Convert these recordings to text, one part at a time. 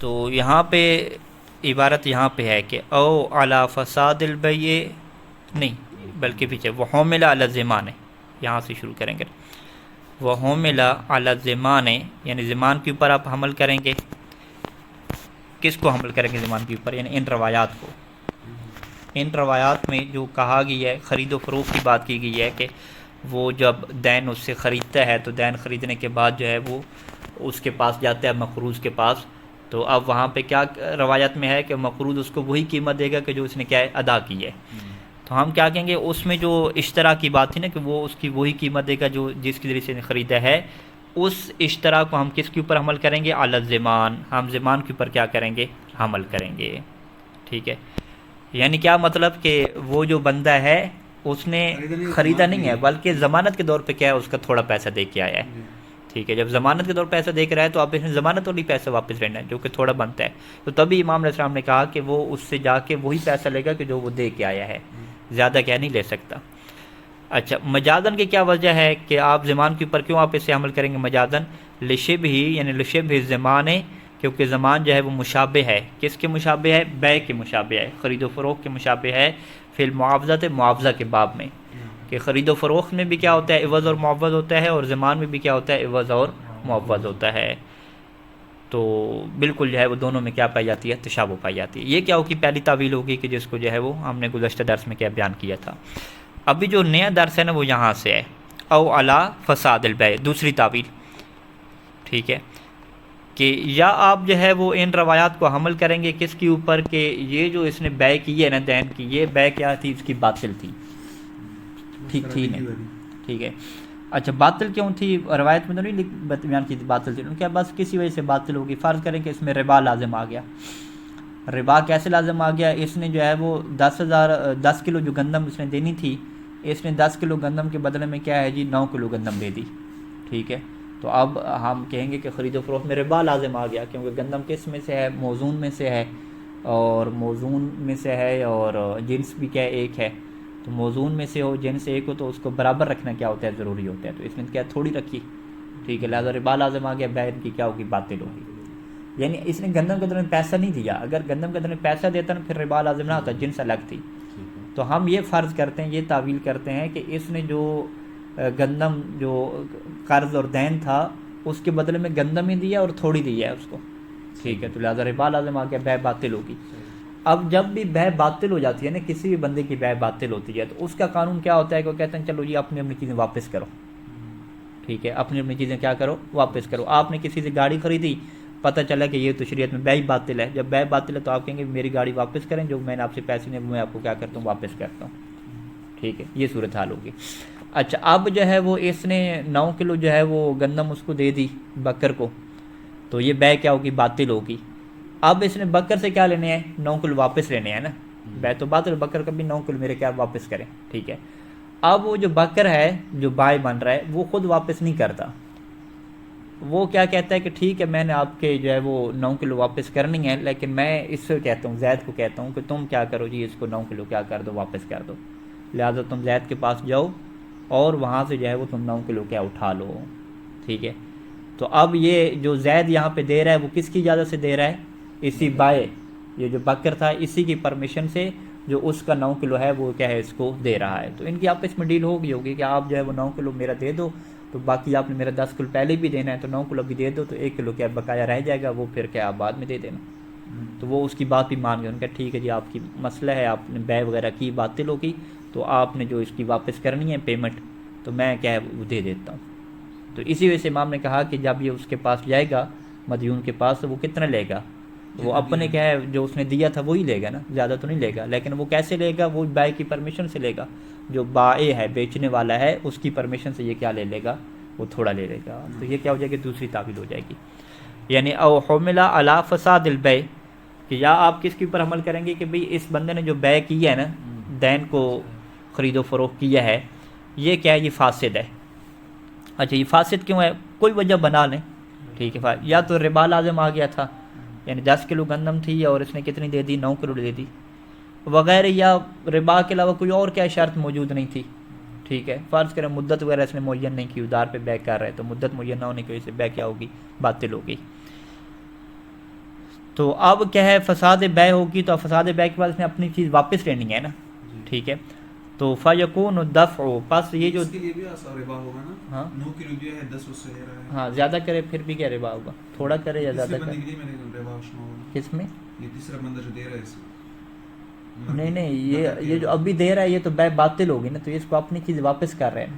تو یہاں پہ عبارت یہاں پہ ہے کہ او علی فساد البیع، نہیں بلکہ پیچھے وحمل علی الضمان، یہاں سے شروع کریں گے، وحمل علی الضمان، یعنی ضمان کے اوپر آپ حمل کریں گے. کس کو حمل کریں گے ضمان کے اوپر؟ یعنی ان روایات کو. ان روایات میں جو کہا گیا ہے، خرید و فروخت کی بات کی گئی ہے کہ وہ جب دین اس سے خریدتا ہے تو دین خریدنے کے بعد جو ہے وہ اس کے پاس جاتا ہے مقروض کے پاس، تو اب وہاں پہ کیا روایت میں ہے کہ مقروض اس کو وہی قیمت دے گا کہ جو اس نے کیا ہے ادا کی ہے. تو ہم کیا کہیں گے، اس میں جو اشترا کی بات تھی نا کہ وہ اس کی وہی قیمت دے گا جو جس کے ذریعے سے خریدا ہے، اس اشترا کو ہم کس کے اوپر حمل کریں گے؟ علی الضمان، ہم ضمان کے اوپر کیا کریں گے؟ حمل کریں گے. ٹھیک ہے، یعنی کیا مطلب کہ وہ جو بندہ ہے اس نے خریدا نہیں ہے بلکہ ضمانت کے طور پہ کیا ہے اس کا تھوڑا پیسہ دے کے آیا ہے. ٹھیک ہے، جب ضمانت کے طور پہ پیسہ دے کے رہا ہے تو آپ اس نے ضمانت والی پیسہ واپس لینا ہے جو کہ تھوڑا بنتا ہے. تو تبھی امام علیہ السلام نے کہا کہ وہ اس سے جا کے وہی پیسہ لے گا کہ جو وہ دے کے آیا ہے، زیادہ کیا نہیں لے سکتا. اچھا، مجازن کی کیا وجہ ہے کہ آپ ضمان کے اوپر کیوں آپ اسے عمل کریں گے مجازن؟ لشبہ ہی، یعنی لشبہ الضمان، کیونکہ ضمان جو ہے وہ مشابہ ہے. کس کے مشابہ ہے؟ بیع کے مشابہ ہے، خرید و فروخت کے مشابہ ہے. فی المعاوضۃ، معاوضہ کے باب میں، کہ خرید و فروخت میں بھی کیا ہوتا ہے؟ عوض اور معوض ہوتا ہے، اور ضمان میں بھی کیا ہوتا ہے؟ عوض اور معوض ہوتا ہے. تو بالکل جو ہے وہ دونوں میں کیا پائی جاتی ہے؟ تشابہ پائی جاتی ہے. یہ کیا ہوگی؟ پہلی تعویل ہوگی کہ جس کو جو ہے وہ ہم نے گزشتہ درس میں کیا بیان کیا تھا. ابھی جو نیا درس ہے نا وہ یہاں سے ہے، او علی فساد البیع، دوسری تعویل. ٹھیک ہے، کہ یا آپ جو ہے وہ ان روایات کو حمل کریں گے کس کے اوپر کہ یہ جو اس نے بیع کی ہے نا دین کی، یہ بیع کیا تھی؟ اس کی باطل تھی. ٹھیک تھی نہیں؟ ٹھیک ہے. اچھا، باطل کیوں تھی؟ روایت میں تو نہیں بیان کی تھی باطل تھی، کیا بس کسی وجہ سے باطل ہوگی. فرض کریں کہ اس میں ربا لازم آ گیا. ربا کیسے لازم آ گیا؟ اس نے جو ہے وہ 10 کلو جو گندم اس نے دینی تھی، اس نے 10 کلو گندم کے بدلے میں کیا ہے جی 9 کلو گندم دے دی. ٹھیک ہے، تو اب ہم کہیں گے کہ خرید و فروخت میں ربا لازم آ گیا، کیونکہ گندم کس میں سے ہے؟ موزون میں سے ہے، اور موزون میں سے ہے اور جنس بھی کیا ایک ہے. تو موزون میں سے ہو، جنس ایک ہو، تو اس کو برابر رکھنا کیا ہوتا ہے؟ ضروری ہوتا ہے. تو اس نے کیا تھوڑی رکھی. ٹھیک ہے، لہٰذا ربا لازم آ گیا، بیع کی کیا ہوگی؟ باطل ہوگی. یعنی اس نے گندم کے اندر میں پیسہ نہیں دیا. اگر گندم کے اندر میں پیسہ دیتا نا پھر ربا لازم نہ ہوتا، جنس الگ تھی. تو ہم یہ فرض کرتے ہیں، یہ تعویل کرتے ہیں کہ اس نے جو گندم جو قرض اور دین تھا اس کے بدلے میں گندم ہی دیا اور تھوڑی دی ہے اس کو. ٹھیک ہے، تو لہٰذا ربا لازم آ گیا، بیع باطل ہوگی. اب جب بھی بیع باطل ہو جاتی ہے نا، کسی بھی بندے کی بیع باطل ہوتی ہے، تو اس کا قانون کیا ہوتا ہے کہ وہ کہتے ہیں چلو جی اپنی اپنی چیزیں واپس کرو. ٹھیک ہے، اپنی اپنی چیزیں کیا کرو؟ واپس کرو. آپ نے کسی سے گاڑی خریدی، پتہ چلا کہ یہ تو شریعت میں بیع باطل ہے. جب بیع باطل ہے تو آپ کہیں گے میری گاڑی واپس کریں، جو میں نے آپ سے پیسے نہیں میں آپ کو کیا کرتا ہوں؟ واپس کرتا ہوں. ٹھیک ہے، یہ صورتحال ہوگی. اچھا، اب جو ہے وہ اس نے 9 کلو جو ہے وہ گندم اس کو دے دی بکر کو، تو یہ بیع کیا ہوگی؟ باطل ہوگی. اب اس نے بکر سے کیا لینے ہیں؟ 9 کلو واپس لینے ہیں نا. بیع تو باطل، بکر کا بھی 9 کلو میرے کیا واپس کریں. ٹھیک ہے، اب وہ جو بکر ہے جو بائع بن رہا ہے وہ خود واپس نہیں کرتا. وہ کیا کہتا ہے کہ ٹھیک ہے میں نے آپ کے جو ہے وہ 9 کلو واپس کرنی ہے، لیکن میں اس سے کہتا ہوں، زید کو کہتا ہوں کہ تم کیا کرو جی اس کو 9 کلو کیا کر دو؟ واپس کر دو. لہٰذا تم زید کے پاس جاؤ اور وہاں سے جو ہے وہ تم 9 کلو کیا اٹھا لو. ٹھیک ہے، تو اب یہ جو زید یہاں پہ دے رہا ہے وہ کس کی اجازت سے دے رہا ہے؟ اسی بائع، یہ جو بکر تھا اسی کی پرمیشن سے جو اس کا 9 کلو ہے وہ کیا ہے اس کو دے رہا ہے. تو ان کی آپس میں ڈیل ہوگی کہ آپ جو ہے وہ 9 کلو میرا دے دو، تو باقی آپ نے میرا 10 کلو پہلے بھی دینا ہے، تو 9 کلو بھی دے دو، تو 1 کلو کیا بقایا رہ جائے گا، وہ پھر کیا آپ بعد میں دے دینا. تو وہ اس کی بات بھی مان گئے. ان کا ٹھیک ہے جی آپ کی مسئلہ ہے، آپ نے بیع وغیرہ کی باطل ہوگی، تو آپ نے جو اس کی واپس کرنی ہے پیمنٹ تو میں کیا ہے وہ دے دیتا ہوں. تو اسی وجہ سے امام نے کہا کہ جب یہ اس کے پاس جائے گا مدیون کے پاس تو وہ کتنا لے گا؟ وہ اپنے کیا ہے جو اس نے دیا تھا وہی لے گا نا، زیادہ تو نہیں لے گا. لیکن وہ کیسے لے گا؟ وہ بائع کی پرمیشن سے لے گا. جو بائع ہے، بیچنے والا ہے، اس کی پرمیشن سے یہ کیا لے گا؟ وہ تھوڑا لے لے گا. تو یہ کیا ہو جائے گی؟ دوسری تعویل ہو جائے گی. یعنی او حمل علی فساد البیع، کہ یا آپ کس کے اوپر عمل کریں گے کہ بھئی اس بندے نے جو بیع کی ہے نا، دین کو خرید و فروخت کیا ہے، یہ کیا ہے؟ یہ فاسد ہے. اچھا، یہ فاسد کیوں ہے؟ کوئی وجہ بنا لیں. ٹھیک ہے، یا تو ربا لازم آ گیا تھا، یعنی 10 کلو گندم تھی اور اس نے کتنی دے دی؟ 9 کلو دے دی وغیرہ، یا ربا کے علاوہ کوئی اور کیا شرط موجود نہیں تھی. ٹھیک ہے، فرض کریں مدت وغیرہ اس نے معین نہیں کی، ادھار پہ بیع کر رہے تو مدت معین نہ ہونے کی وجہ سے بیع کیا ہوگی؟ باطل ہوگی. تو اب کیا ہے فساد بے ہوگی تو فساد بے کے بعد اس نے اپنی چیز واپس لینی ہے نا، ٹھیک ہے، تو فیکون الدفع، پس یہ جو اس کے لیے بھی ربا ہوگا نا، ہاں 9 کلو جو ہے 10 اس سے لے رہا ہے، ہاں زیادہ کرے پھر بھی کیا ربا ہوگا، تھوڑا کرے یا زیادہ کرے، میں نے ربا شما ہوگا کس میں؟ یہ تیسرا بندہ جو دے رہا ہے اس نہیں نہیں، یہ جو ابھی دے رہا ہے یہ تو بے باطل ہوگی نا، تو اس کو اپنی چیز واپس کر رہے ہیں نا،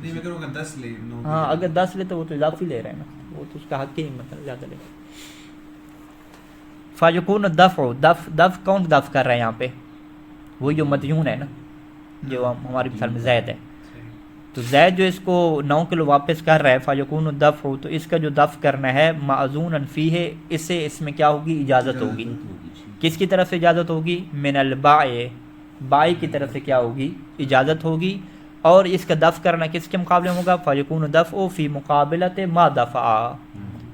نہیں میں کروں گا 10 لے 9 ہاں اگر 10 لے تو وہ تو اضافی لے رہے ہیں نا، وہ تو اس کا حق ہی نہیں مطلب زیادہ لے۔ فیکون الدفع، دفع کون دفع کر رہا ہے یہاں پہ؟ وہی جو مدیون ہے نا، جو ہماری مثال میں زید ہے، تو زید جو اس کو 9 کلو واپس کر رہا ہے فیکون الدفع، تو اس کا جو دفع کرنا ہے معذون فیہ، اس میں کیا ہوگی؟ اجازت ہوگی۔ کس کی طرف سے اجازت ہوگی؟ من البائع، بائی کی طرف سے کیا ہوگی؟ اجازت ہوگی، اور اس کا دفع کرنا کس کے مقابلے میں ہوگا؟ فیکون دفع فی مقابلت ما دفع،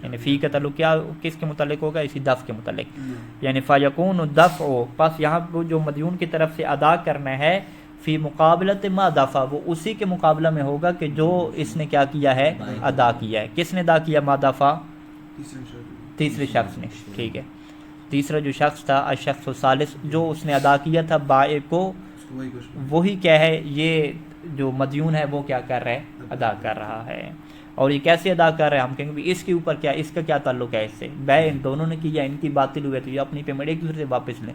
یعنی فی کا تعلق کیا کس کے متعلق ہوگا؟ اسی دفع کے متعلق، یعنی فیکون الدفع، پس یہاں پہ جو مدیون کی طرف سے ادا کرنا ہے فی مقابلت ما دفع، وہ اسی کے مقابلہ میں ہوگا کہ جو اس نے کیا کیا ہے؟ ادا کیا ہے۔ کس نے ادا کیا ما دفع؟ تیسرے شخص نے، ٹھیک ہے، تیسرا جو شخص تھا الشخص الثالث، جو اس نے ادا کیا تھا بائع کو، وہی کیا ہے یہ جو مدیون ہے وہ کیا کر رہا ہے؟ ادا کر رہا ہے۔ اور یہ کیسے ادا کر رہے ہیں؟ ہم کہیں گے اس کے اوپر کیا، اس کا کیا تعلق ہے اس سے؟ بے ان دونوں نے کیا، ان کی باطل ہوئے تو یہ اپنی پیمنٹ ایک دوسرے سے واپس لیں،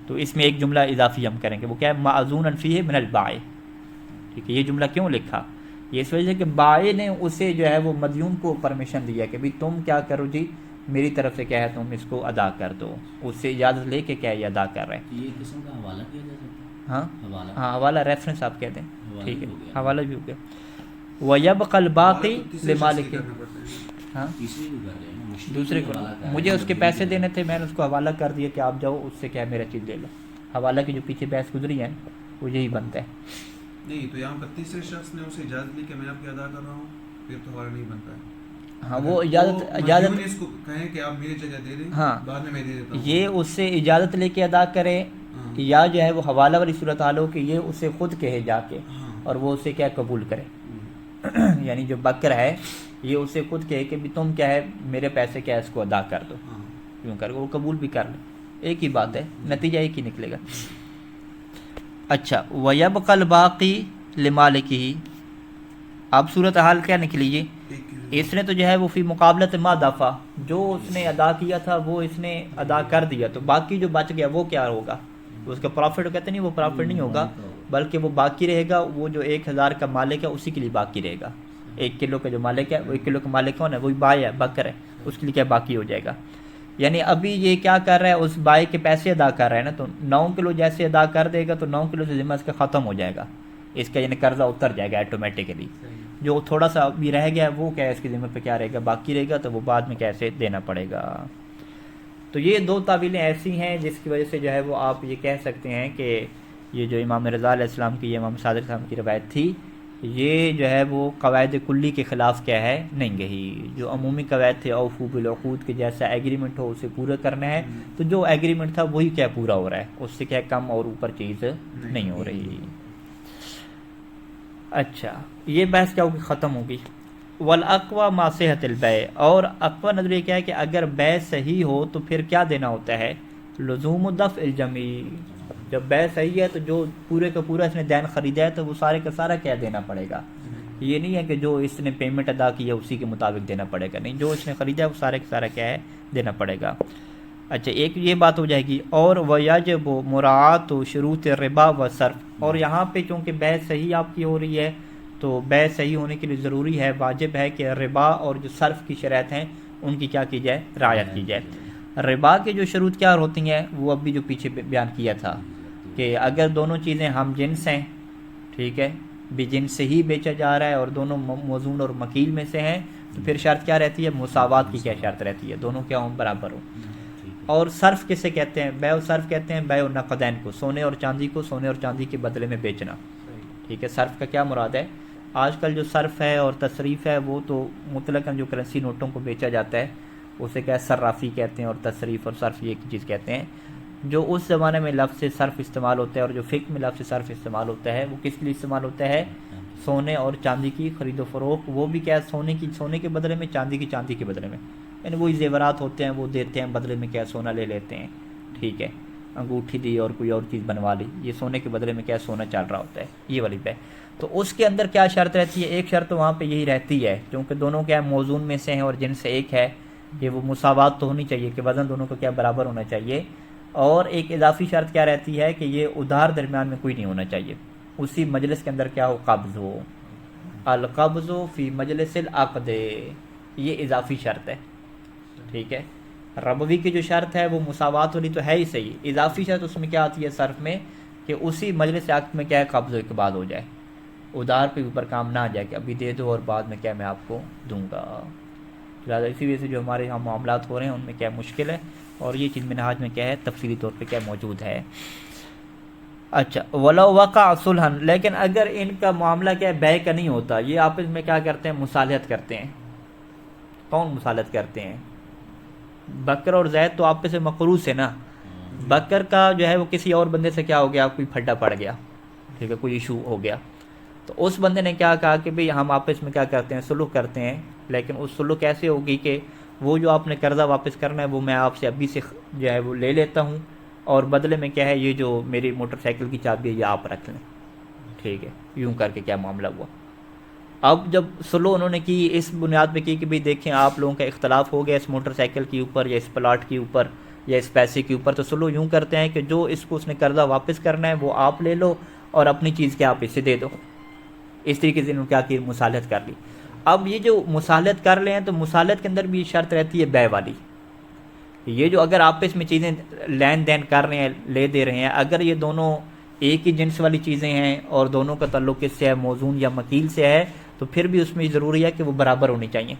تو اس میں ایک جملہ اضافی ہم کریں گے، وہ کیا ہے؟ معذون فیہ من البائع، ٹھیک ہے۔ یہ جملہ کیوں لکھا؟ یہ اس وجہ سے کہ بائع نے اسے جو ہے وہ مدیون کو پرمیشن دیا کہ بھئی تم کیا کرو جی، میری طرف سے کیا ہے تم اس کو ادا کر دو، اس سے اجازت لے کے کیا یہ ادا کر رہے ہیں۔ یہ قسم کا حوالہ کیا جا سکتا ہے؟ ہاں ہاں حوالہ ریفرنس آپ کہتے ہیں، ٹھیک ہے، حوالہ بھی ہو گیا۔ وَيَبْقَ الْبَاقِي لِمَالِكِ، ہاں دوسرے کو مجھے اس کے پیسے دینے تھے، میں نے اس کو حوالہ کر دیا کہ آپ جاؤ اس سے کیا ہے میرا چیز لے لو، حوالہ کی جو پیچھے بحث گزری ہے وہ یہی بنتا ہے۔ نہیں تو یہاں پر تیسرے شخص نے اسے اجازت دی کہ میں آپ کی ادا کر رہا ہوں، پھر تو حوالہ نہیں بنتا ہے۔ ہاں وہ اجازت اس کو کہیں کہ آپ میری جگہ دے دیں، ہاں بعد میں دے دیتا ہوں، یہ اس سے اجازت لے کے ادا کرے، یا جو ہے وہ حوالہ والی صورتحال ہو کہ یہ اسے خود کہے جا کے اور وہ اسے کیا قبول کرے، یعنی جو بکر ہے یہ اسے خود کہے کہ بھی تم کیا ہے میرے پیسے کیا ہے اس کو ادا کر دو، کیوں کر وہ قبول بھی کر لے، ایک ہی بات ہے، نتیجہ ایک ہی نکلے گا۔ اچھا وَيَبْقَ الْبَاقِي لِمَالِكِهِ، اب صورتحال کیا نکلی؟ یہ اس نے تو جو ہے وہ فی مقابلت ما دفع، جو اس نے ادا کیا تھا وہ اس نے ادا کر دیا، تو باقی جو بچ گیا وہ کیا ہوگا؟ اس کا پروفٹ کہتے نہیں، وہ پروفٹ نہیں ہوگا بلکہ وہ باقی رہے گا، وہ جو 1000 کا مالک ہے اسی کے لیے باقی رہے گا، 1 کلو کا جو مالک ہے وہ 1 کلو کا مالک کون ہے؟ وہی بائع ہے، بکر ہے، اس کے لیے کیا باقی ہو جائے گا۔ یعنی ابھی یہ کیا کر رہا ہے؟ اس بائع کے پیسے ادا کر رہا ہے نا، تو 9 کلو جیسے ادا کر دے گا تو 9 کلو سے ذمہ اس کا ختم ہو جائے گا، اس کا یعنی قرضہ اتر جائے گا آٹومیٹکلی، جو تھوڑا سا بھی رہ گیا وہ کیا ہے اس کی ذمہ پہ کیا رہے گا؟ باقی رہے گا، تو وہ بعد میں کیسے دینا پڑے گا۔ تو یہ 2 تعویلیں ایسی ہیں جس کی وجہ سے جو ہے وہ آپ یہ کہہ سکتے ہیں کہ یہ جو امام رضا علیہ السلام کی، یہ امام صادق صاحب کی روایت تھی، یہ جو ہے وہ قواعد کلی کے خلاف کیا ہے؟ نہیں گئی۔ جو عمومی قواعد تھے اوفوا بالعقود کے جیسا ایگریمنٹ ہو اسے پورا کرنا ہے، تو جو ایگریمنٹ تھا وہی کیا پورا ہو رہا ہے، اس سے کیا کم اور اوپر چیز نہیں ہو رہی۔ اچھا یہ بحث کیا ہوگی؟ ختم ہوگی۔ والاقوى ما صحت البیع، اور اقوى نظریہ کیا ہے کہ اگر بیع صحیح ہو تو پھر کیا دینا ہوتا ہے؟ لزوم دفع الجمیع، جب بیع صحیح ہے تو جو پورے کا پورا اس نے دین خریدا ہے تو وہ سارے کا سارا کیا دینا پڑے گا، یہ نہیں ہے کہ جو اس نے پیمنٹ ادا کی ہے اسی کے مطابق دینا پڑے گا، نہیں، جو اس نے خریدا ہے وہ سارے کا سارا کیا ہے؟ دینا پڑے گا۔ اچھا ایک یہ بات ہو جائے گی، اور ویجب مراعات شروط الربا و صرف، اور یہاں پہ چونکہ بیع صحیح آپ کی ہو رہی ہے تو بیع صحیح ہونے کے لیے ضروری ہے، واجب ہے کہ ربا اور جو صرف کی شرائط ہیں ان کی کیا کی جائے؟ رعایت کی جائے۔ ربا کے جو شروط کیا ہوتی ہیں وہ اب بھی جو پیچھے بیان کیا تھا کہ اگر دونوں چیزیں ہم جنس ہیں، ٹھیک ہے، بھی جنس سے ہی بیچا جا رہا ہے اور دونوں موزون اور مکیل میں سے ہیں، تو پھر شرط کیا رہتی ہے؟ مساوات کی کیا شرط رہتی ہے؟ دونوں کیا ہوں؟ برابر ہوں۔ اور صرف کسے کہتے ہیں؟ بیع و صرف کہتے ہیں بیع و نقدین کو، سونے اور چاندی کو سونے اور چاندی کے بدلے میں بیچنا، ٹھیک ہے۔ صرف کا کیا مراد ہے؟ آج کل جو صرف ہے اور تصریف ہے وہ تو مطلقاً جو کرنسی نوٹوں کو بیچا جاتا ہے اسے کیا صرافی کہتے ہیں، اور تصریف اور صرف یہ ایک چیز کہتے ہیں۔ جو اس زمانے میں لفظ صرف استعمال ہوتا ہے اور جو فقہ میں لفظ صرف استعمال ہوتا ہے وہ کس لیے استعمال ہوتا ہے؟ سونے اور چاندی کی خرید و فروخت، وہ بھی کیا ہے؟ سونے کے بدلے میں، چاندی کے بدلے میں، یعنی وہی زیورات ہوتے ہیں وہ دیتے ہیں بدلے میں کیا سونا لے لیتے ہیں، ٹھیک ہے، انگوٹھی دی اور کوئی اور چیز بنوا لی، یہ سونے کے بدلے میں کیا سونا چل رہا ہوتا ہے، یہ والی بے۔ تو اس کے اندر کیا شرط رہتی ہے؟ ایک شرط وہاں پہ یہی رہتی ہے کیونکہ دونوں کیا موزون میں سے ہیں اور جن سے ایک ہے کہ وہ مساوات تو ہونی چاہیے کہ وزن دونوں کا کیا برابر ہونا چاہیے، اور ایک اضافی شرط کیا رہتی ہے کہ یہ ادھار درمیان میں کوئی نہیں ہونا چاہیے، اسی مجلس کے اندر کیا ہو، قبض ہو، القبض فی مجلس العقد، یہ اضافی شرط ہے، ٹھیک ہے۔ ربوی کی جو شرط ہے وہ مساوات والی تو ہے ہی صحیح، اضافی شرط اس میں کیا آتی ہے صرف میں کہ اسی مجلس عقد میں کیا ہے، قبض و اقبال ہو جائے، ادھار پہ اوپر کام نہ آ جائے کہ ابھی دے دو اور بعد میں کیا میں آپ کو دوں گا۔ لہٰذا اسی وجہ سے جو ہمارے یہاں معاملات ہو رہے ہیں ان میں کیا مشکل ہے، اور یہ چیز منہاج میں کیا ہے تفصیلی طور پہ کیا موجود ہے۔ اچھا، ولو وقع صلحن، لیکن اگر ان کا معاملہ کیا ہے بے کا نہیں ہوتا، یہ آپس میں کیا کرتے ہیں، مصالحت کرتے ہیں۔ کون مصالحت کرتے ہیں؟ بکر اور زید تو آپس میں مقروض ہے نا، بکر کا جو ہے وہ کسی اور بندے سے کیا ہو گیا، کوئی پھڈا پڑ گیا، ٹھیک ہے، کوئی ایشو ہو گیا، تو اس بندے نے کیا کہا کہ بھئی ہم آپس میں کیا کرتے ہیں، صلح کرتے ہیں، لیکن اس صلح کیسے ہوگی کہ وہ جو آپ نے قرضہ واپس کرنا ہے وہ میں آپ سے ابھی سے جو ہے وہ لے لیتا ہوں، اور بدلے میں کیا ہے یہ جو میری موٹر سائیکل کی چابی ہے یہ آپ رکھ لیں، ٹھیک ہے، یوں کر کے کیا معاملہ ہوا۔ اب جب صلح انہوں نے کی اس بنیاد پہ کی کہ بھئی دیکھیں آپ لوگوں کا اختلاف ہو گیا اس موٹر سائیکل کے اوپر یا اس پلاٹ کے اوپر یا اس پیسے کے اوپر، تو صلح یوں کرتے ہیں کہ جو اس کو اس نے قرضہ واپس کرنا ہے وہ آپ لے لو اور اپنی چیز کے آپ اسے دے دو، اس طریقے سے انہوں نے کیا کی، مصالحت کر لی۔ اب یہ جو مصالحت کر لیں تو مصالحت کے اندر بھی شرط رہتی ہے بے والی، یہ جو اگر آپس میں چیزیں لین دین کر رہے ہیں، لے دے رہے ہیں، اگر یہ دونوں ایک ہی جنس والی چیزیں ہیں اور دونوں کا تعلق کس سے ہے، موزون یا مکیل سے ہے، تو پھر بھی اس میں ضروری ہے کہ وہ برابر ہونی چاہیے،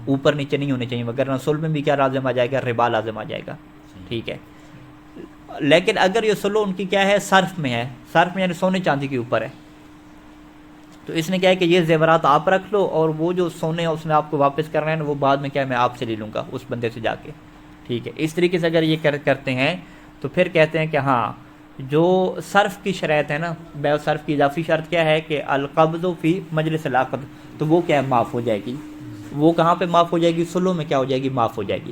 اوپر نیچے نہیں ہونے چاہیے، وگرنہ صلح میں بھی کیا لازم آ جائے گا، ربا لازم آ جائے گا، ٹھیک ہے۔ لیکن اگر یہ صلح ان کی کیا ہے، صرف میں ہے، صرف میں یعنی سونے چاندی کے اوپر ہے، تو اس نے کیا ہے کہ یہ زیورات آپ رکھ لو اور وہ جو سونے اس نے آپ کو واپس کرنا ہے نا وہ بعد میں کیا میں آپ سے لے لوں گا اس بندے سے جا کے، ٹھیک ہے۔ اس طریقے سے اگر یہ کرتے ہیں تو پھر کہتے ہیں کہ ہاں جو صرف کی شرائط ہے نا، بے و صرف کی اضافی شرط کیا ہے کہ القبض فی مجلس العقد، تو وہ کیا ہے معاف ہو جائے گی، وہ کہاں پہ معاف ہو جائے گی، صلح میں کیا ہو جائے گی، معاف ہو جائے گی۔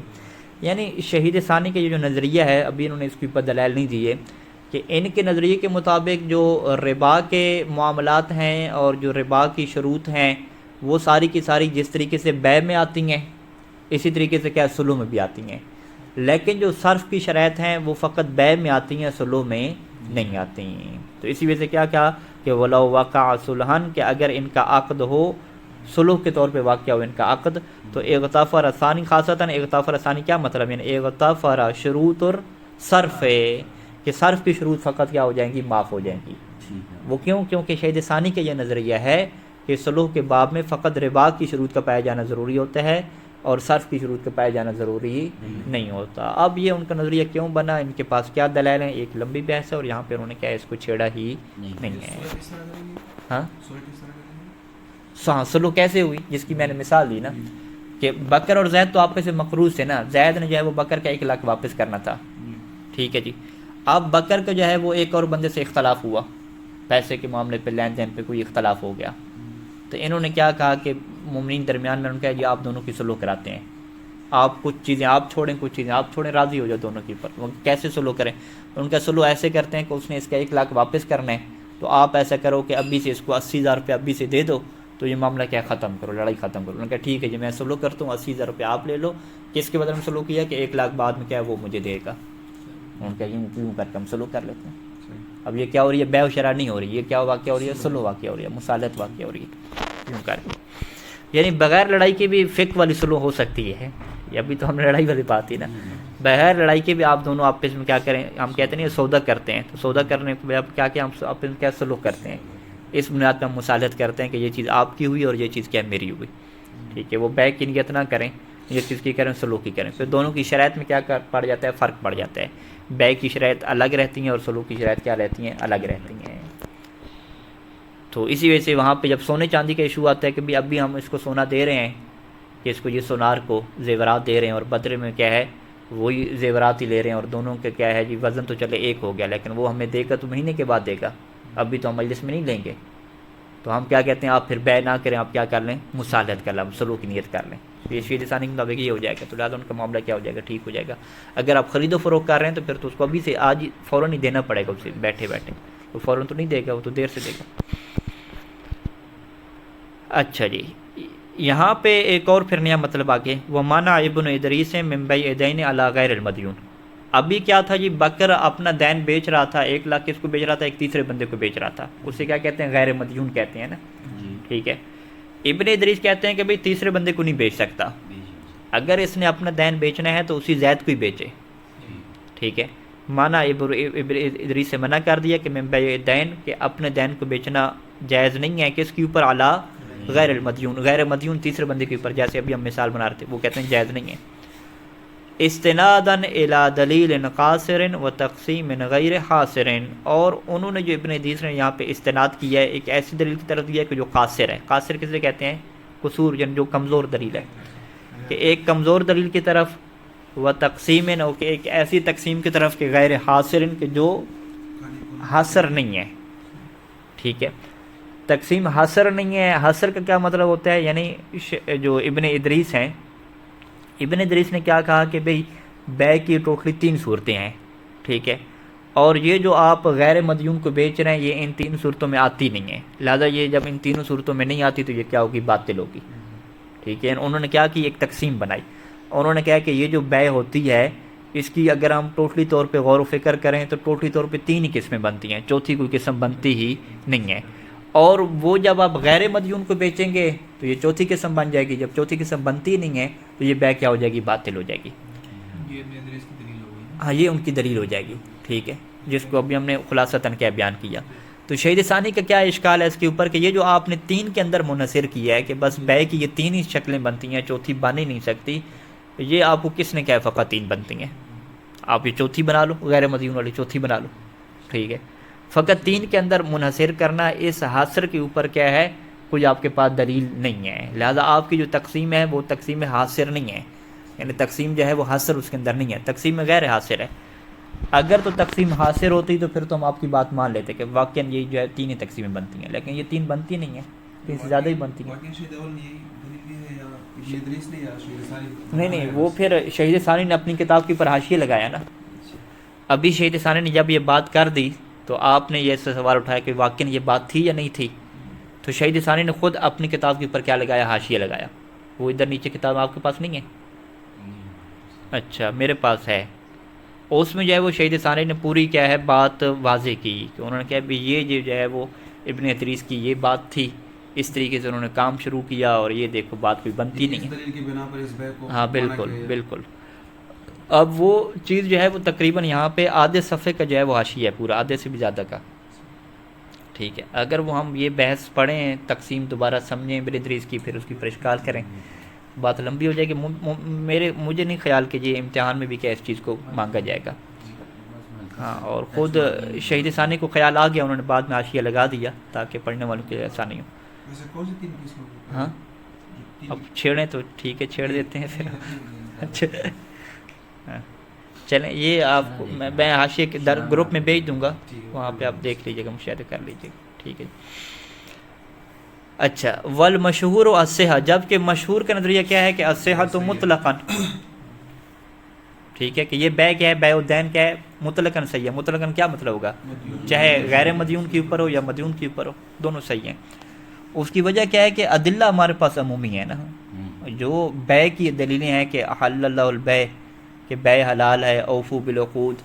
یعنی شہید ثانی کا یہ جو نظریہ ہے، ابھی انہوں نے اس کے اوپر دلائل نہیں دی ہے، کہ ان کے نظریے کے مطابق جو ربا کے معاملات ہیں اور جو ربا کی شروط ہیں وہ ساری کی ساری جس طریقے سے بے میں آتی ہیں اسی طریقے سے کیا صلح میں بھی آتی ہیں، لیکن جو صرف کی شرائط ہیں وہ فقط بے میں آتی ہیں، صلح میں نہیں آتی ہیں۔ تو اسی وجہ سے کیا کہ ولو وقع صلحن، کہ اگر ان کا عقد ہو، صلح کے طور پہ واقع ہو ان کا عقد، تو اغتفر ثانی، خاصتاً اغتفر ثانی کیا مطلب، یعنی اغتفر شروط اور صرف، کہ صرف کی شروط فقط کیا ہو جائیں گی، معاف ہو جائیں گی۔ وہ کیوں؟ کیونکہ شہید ثانی کا یہ نظریہ ہے کہ صلح کے باب میں فقط ربا کی شروط کا پایا جانا ضروری ہوتا ہے اور صرف کی شروط کا پایا جانا ضروری نہیں ہوتا۔ اب یہ ان کا نظریہ کیوں بنا، ان کے پاس کیا دلائل ہیں، ایک لمبی بحث ہے، اور یہاں پہ انہوں نے کیا اس کو چھیڑا ہی نہیں ہے۔ ہاں صلح کیسے ہوئی، جس کی میں نے مثال دی نا، کہ بکر اور زید تو آپس میں مقروض تھے نا، زید نے جو ہے وہ بکر کا 1 لاکھ واپس کرنا تھا، ٹھیک ہے جی۔ اب بکر کا جو ہے وہ ایک اور بندے سے اختلاف ہوا، پیسے کے معاملے پہ، لین دین پہ کوئی اختلاف ہو گیا، تو انہوں نے کیا کہا کہ مومنین درمیان میں ان کا جی آپ دونوں کی صلح کراتے ہیں، آپ کچھ چیزیں آپ چھوڑیں کچھ چیزیں آپ چھوڑیں، راضی ہو جاؤ دونوں کے اوپر۔ وہ کیسے صلح کریں؟ ان کا صلح ایسے کرتے ہیں کہ اس نے اس کا 1 لاکھ واپس کرنا ہے، تو آپ ایسا کرو کہ ابھی سے اس کو 80,000 روپے ابھی سے دے دو، تو یہ معاملہ کیا ختم کرو، لڑائی ختم کرو۔ انہوں نے کہا ٹھیک ہے جی میں صلح کرتا ہوں، 80,000 روپے آپ لے لو، کس کے بدلے میں صلح کیا کہ 1 لاکھ بعد میں کیا وہ مجھے دے گا، ان کا یوں کر کے ہم صلح کر لیتے ہیں۔ اب یہ کیا ہو رہی ہے، بے و شرع نہیں ہو رہی، یہ کیا واقع ہو رہی ہے، صلح واقع ہو رہی ہے، مصالحت واقع ہو رہی ہے، یوں کر کے۔ یعنی بغیر لڑائی کے بھی فقہ والی صلح ہو سکتی ہے، یہ ابھی تو ہم نے لڑائی والی بات تھی نا، بغیر لڑائی کے بھی آپ دونوں آپس میں کیا کریں، ہم کہتے ہیں سودا کرتے ہیں، تو سودا کرنے کے بعد کیا ہم آپس میں کیا صلح کرتے ہیں، اس بنیاد پہ ہم مصالحت کرتے ہیں کہ یہ چیز آپ کی ہوئی اور یہ چیز کیا میری ہوئی، ٹھیک ہے۔ وہ بے کی نیت نہ کریں، یہ چیز کی کریں، صلح کی کریں، پھر دونوں کی شرائط میں کیا پڑ جاتا ہے، فرق پڑ جاتا ہے، بے کی شرائط الگ رہتی ہیں اور صلح کی شرائط کیا رہتی ہیں، الگ رہتی ہیں۔ تو اسی وجہ سے وہاں پہ جب سونے چاندی کا ایشو آتا ہے کہ ابھی ہم اس کو سونا دے رہے ہیں، کہ اس کو یہ سونار کو زیورات دے رہے ہیں اور بدلے میں کیا ہے وہی زیورات ہی لے رہے ہیں، اور دونوں کے کیا ہے جی وزن تو چلے ایک ہو گیا، لیکن وہ ہمیں دے گا تو مہینے کے بعد دے گا، ابھی تو ہم مجلس میں نہیں لیں گے، تو ہم کیا کہتے ہیں آپ پھر بے نہ کریں، آپ کیا کر لیں مصالحت کر لیں، سلوک کی نیت کر لیں، یہ شہید ثانی کے مطابق یہ ہو جائے گا، تو لہٰذا ان کا معاملہ کیا ہو جائے گا، ٹھیک ہو جائے گا۔ اگر آپ خرید و فروخت کر رہے ہیں تو پھر تو اس کو ابھی سے آج فوراً ہی دینا پڑے گا، اسے بیٹھے بیٹھے، تو فوراً تو نہیں دے گا، وہ تو دیر سے دے گا۔ اچھا جی، یہاں پہ ایک اور پھر نیا مطلب آگے، وہ مانا ابن ادریس من بیع دین علی غیر المدیون۔ ابھی کیا تھا جی، بکر اپنا دین بیچ رہا تھا، 1 لاکھ کس کو بیچ رہا تھا، ایک تیسرے بندے کو بیچ رہا تھا، اسے کیا کہتے ہیں غیر مدیون کہتے ہیں نا، جی ٹھیک ہے۔ ابن ادریس کہتے ہیں کہ بھئی تیسرے بندے کو نہیں بیچ سکتا، اگر اس نے اپنا دین بیچنا ہے تو اسی زید کو ہی بیچے، ٹھیک ہے۔ مانا ابن ادریس سے منع کر دیا کہ من بیع دین، کہ اپنے دین کو بیچنا جائز نہیں ہے، کس کے اوپر، اعلیٰ غیر المدیون، غیر مدیون تیسرے بندے کے اوپر، جیسے ابھی ہم مثال بنا رہے تھے، وہ کہتے ہیں جائز نہیں ہے۔ استناداً الی دلیل قاصر و تقسیم غیر حاصر، اور انہوں نے جو ابن حدیث نے یہاں پہ استناد کیا ہے ایک ایسی دلیل کی طرف دیا ہے کہ جو قاصر ہے۔ قاصر کسے کہتے ہیں، قصور، یعنی جو کمزور دلیل ہے، کہ ایک کمزور دلیل کی طرف، و تقسیم، کہ ایک ایسی تقسیم کی طرف کہ غیر حاصر، کہ جو حاصر نہیں ہے، ٹھیک ہے۔ تقسیم حاصر نہیں ہے، حاصر کا کیا مطلب ہوتا ہے، یعنی جو ابن ادریس ہیں، ابن ادریس نے کیا کہا کہ بھئی بے کی ٹوٹلی 3 صورتیں ہیں، ٹھیک ہے، اور یہ جو آپ غیر مدیون کو بیچ رہے ہیں یہ ان 3 صورتوں میں آتی نہیں ہے، لہذا یہ جب ان 3 صورتوں میں نہیں آتی تو یہ کیا ہوگی، باطل ہوگی، ٹھیک ہے۔ انہوں نے کیا کی، ایک تقسیم بنائی، انہوں نے کہا کہ یہ جو بے ہوتی ہے اس کی اگر ہم ٹوٹلی طور پہ غور و فکر کریں تو ٹوٹلی طور پہ 3 ہی قسمیں بنتی ہیں، چوتھی کوئی قسم بنتی ہی نہیں ہے، اور وہ جب آپ غیر مدیون کو بیچیں گے تو یہ چوتھی قسم بن جائے گی، جب چوتھی قسم بنتی نہیں ہے تو یہ بے کیا ہو جائے گی، باطل ہو جائے گی۔ یہ ابن ادریس کی دلیل ہو گئی۔ ہاں، یہ ان کی دلیل ہو جائے گی، ٹھیک ہے، جس کو ابھی ہم نے خلاصتاً کیا بیان کیا۔ تو شہید ثانی کا کیا اشکال ہے اس کے اوپر، کہ یہ جو آپ نے 3 کے اندر منحصر کیا ہے کہ بس بے کی یہ 3 ہی شکلیں بنتی ہیں، چوتھی بن ہی نہیں سکتی، یہ آپ کو کس نے کہا فقط 3 بنتی ہیں، آپ یہ چوتھی بنا لو، غیر مدیون والی چوتھی بنا لو، ٹھیک ہے۔ فقط 3 کے اندر منحصر کرنا اس حاصر کے اوپر کیا ہے، کوئی آپ کے پاس دلیل نہیں ہے، لہذا آپ کی جو تقسیم ہے وہ تقسیم حاصر نہیں ہے، یعنی تقسیم جو ہے وہ حاصر اس کے اندر نہیں ہے، تقسیم غیر حاصر ہے۔ اگر تو تقسیم حاصر ہوتی تو پھر تو ہم آپ کی بات مان لیتے کہ واقعاً یہ جو ہے 3 ہی تقسیمیں بنتی ہیں، لیکن یہ 3 بنتی نہیں ہیں، 3 سے زیادہ ہی بنتی ہیں۔ واقعی شہید اول نے یہی دلیل دی ہے یا ابن ادریس نے یا شہید ثانی؟ نہیں، وہ پھر شہید ثانی نے اپنی کتاب کے اوپر حاشیے لگایا نا، ابھی شہید ثانی نے جب یہ بات کر دی تو آپ نے یہ سوال اٹھایا کہ واقعاً یہ بات تھی یا نہیں تھی، تو شہید ثانی نے خود اپنی کتاب کے اوپر کیا لگایا، حاشیہ لگایا، وہ ادھر نیچے کتاب آپ کے پاس نہیں ہے؟ اچھا، میرے پاس ہے، اس میں جو ہے وہ شہید ثانی نے پوری کیا ہے بات واضح کی، کہ انہوں نے کہا بھی یہ جو ہے وہ ابن ادریس کی یہ بات تھی، اس طریقے سے انہوں نے کام شروع کیا، اور یہ دیکھو بات کوئی بنتی نہیں ہے۔ دلیل کی بنا پر اس بے کو ہاں بالکل بالکل۔ اب وہ چیز جو ہے وہ تقریباً یہاں پہ آدھے صفحے کا جو ہے وہ حاشیہ ہے پورا، آدھے سے بھی زیادہ کا، ٹھیک ہے۔ اگر وہ ہم یہ بحث پڑھیں، تقسیم دوبارہ سمجھیں ابن ادریس کی، پھر اس کی پرشکال کریں، بات لمبی ہو جائے گی، مجھے نہیں خیال کہ یہ امتحان میں بھی کیا اس چیز کو مانگا جائے گا۔ ہاں، اور خود شہید ثانی کو خیال آ گیا، انہوں نے بعد میں حاشیہ لگا دیا تاکہ پڑھنے والوں کے لیے آسانی ہو۔ ویسے کون سی 3 قسمیں؟ ہاں، اب چھیڑیں تو ٹھیک ہے، چھیڑ دیتے ہیں پھر۔ اچھا، چلیں، یہ آپ کو میں حاشیے کے گروپ میں بھیج دوں گا، وہاں پہ آپ دیکھ لیجیے گا، مشاہدہ کر لیجیے گا، ٹھیک ہے۔ اچھا، والمشہور و الصحہ، جبکہ مشہور کا نظریہ کیا ہے کہ الصحۃ مطلقاً، ٹھیک ہے، کہ یہ بے کیا ہے، بیع الدین کیا ہے، مطلقاً صحیح ہے۔ مطلقاً کیا مطلب ہوگا، چاہے غیر مدیون کے اوپر ہو یا مدیون کے اوپر ہو، دونوں صحیح ہیں۔ اس کی وجہ کیا ہے کہ ادلہ ہمارے پاس عمومی ہے نا، جو بے کی دلیلیں ہیں کہ احل اللہ البیع، کہ بے حلال ہے، اوفو بالعقود،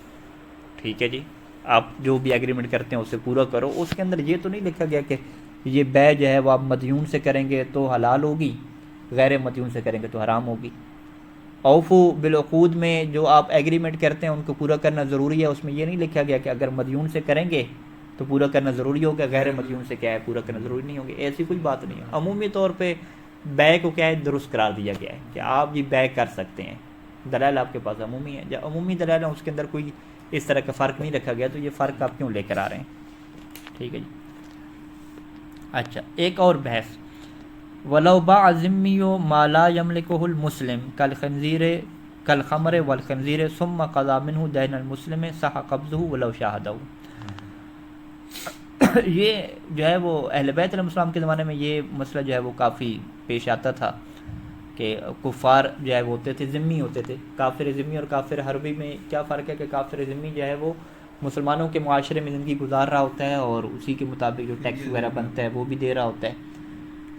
ٹھیک ہے جی، آپ جو بھی ایگریمنٹ کرتے ہیں اسے پورا کرو، اس کے اندر یہ تو نہیں لکھا گیا کہ یہ بے جو ہے وہ آپ مدیون سے کریں گے تو حلال ہوگی، غیر مدیون سے کریں گے تو حرام ہوگی۔ اوفو بالعقود میں جو آپ ایگریمنٹ کرتے ہیں ان کو پورا کرنا ضروری ہے، اس میں یہ نہیں لکھا گیا کہ اگر مدیون سے کریں گے تو پورا کرنا ضروری ہوگا، غیر مدیون سے کیا ہے پورا کرنا ضروری نہیں ہوگا، ایسی کوئی بات نہیں ہے۔ عمومی طور پہ بے کو کیا ہے درست قرار دیا گیا ہے کہ آپ یہ بے کر سکتے ہیں، دلائل آپ کے پاس عمومی ہیں، جب عمومی دلائل ہیں اس کے اندر کوئی اس طرح کا فرق نہیں رکھا گیا، تو یہ فرق آپ کیوں لے کر آ رہے ہیں، ٹھیک ہے جی۔ اچھا، ایک اور بحث، وَلَوْ بَاعَ الذِّمِّيُّ مَا لَا يَمْلِكُهُ الْمُسْلِمُ كَالْخَمْرِ وَالْخِنْزِيرِ ثُمَّ قَضَىٰ مِنْهُ دَيْنَ الْمُسْلِمِ صَحَّ قَبْضُهُ وَلَوْ شَاهَدَهُ۔ یہ جو ہے وہ اہل بیت علیہ السلام کے زمانے میں یہ مسئلہ جو ہے وہ کافی پیش آتا تھا کہ کفار جو ہے وہ ہوتے تھے ذمی ہوتے تھے. کافر ذمی اور کافر حربی میں کیا فرق ہے کہ کافر ذمی جو ہے وہ مسلمانوں کے معاشرے میں زندگی گزار رہا ہوتا ہے اور اسی کے مطابق جو ٹیکس وغیرہ بنتا ہے وہ بھی دے رہا ہوتا ہے,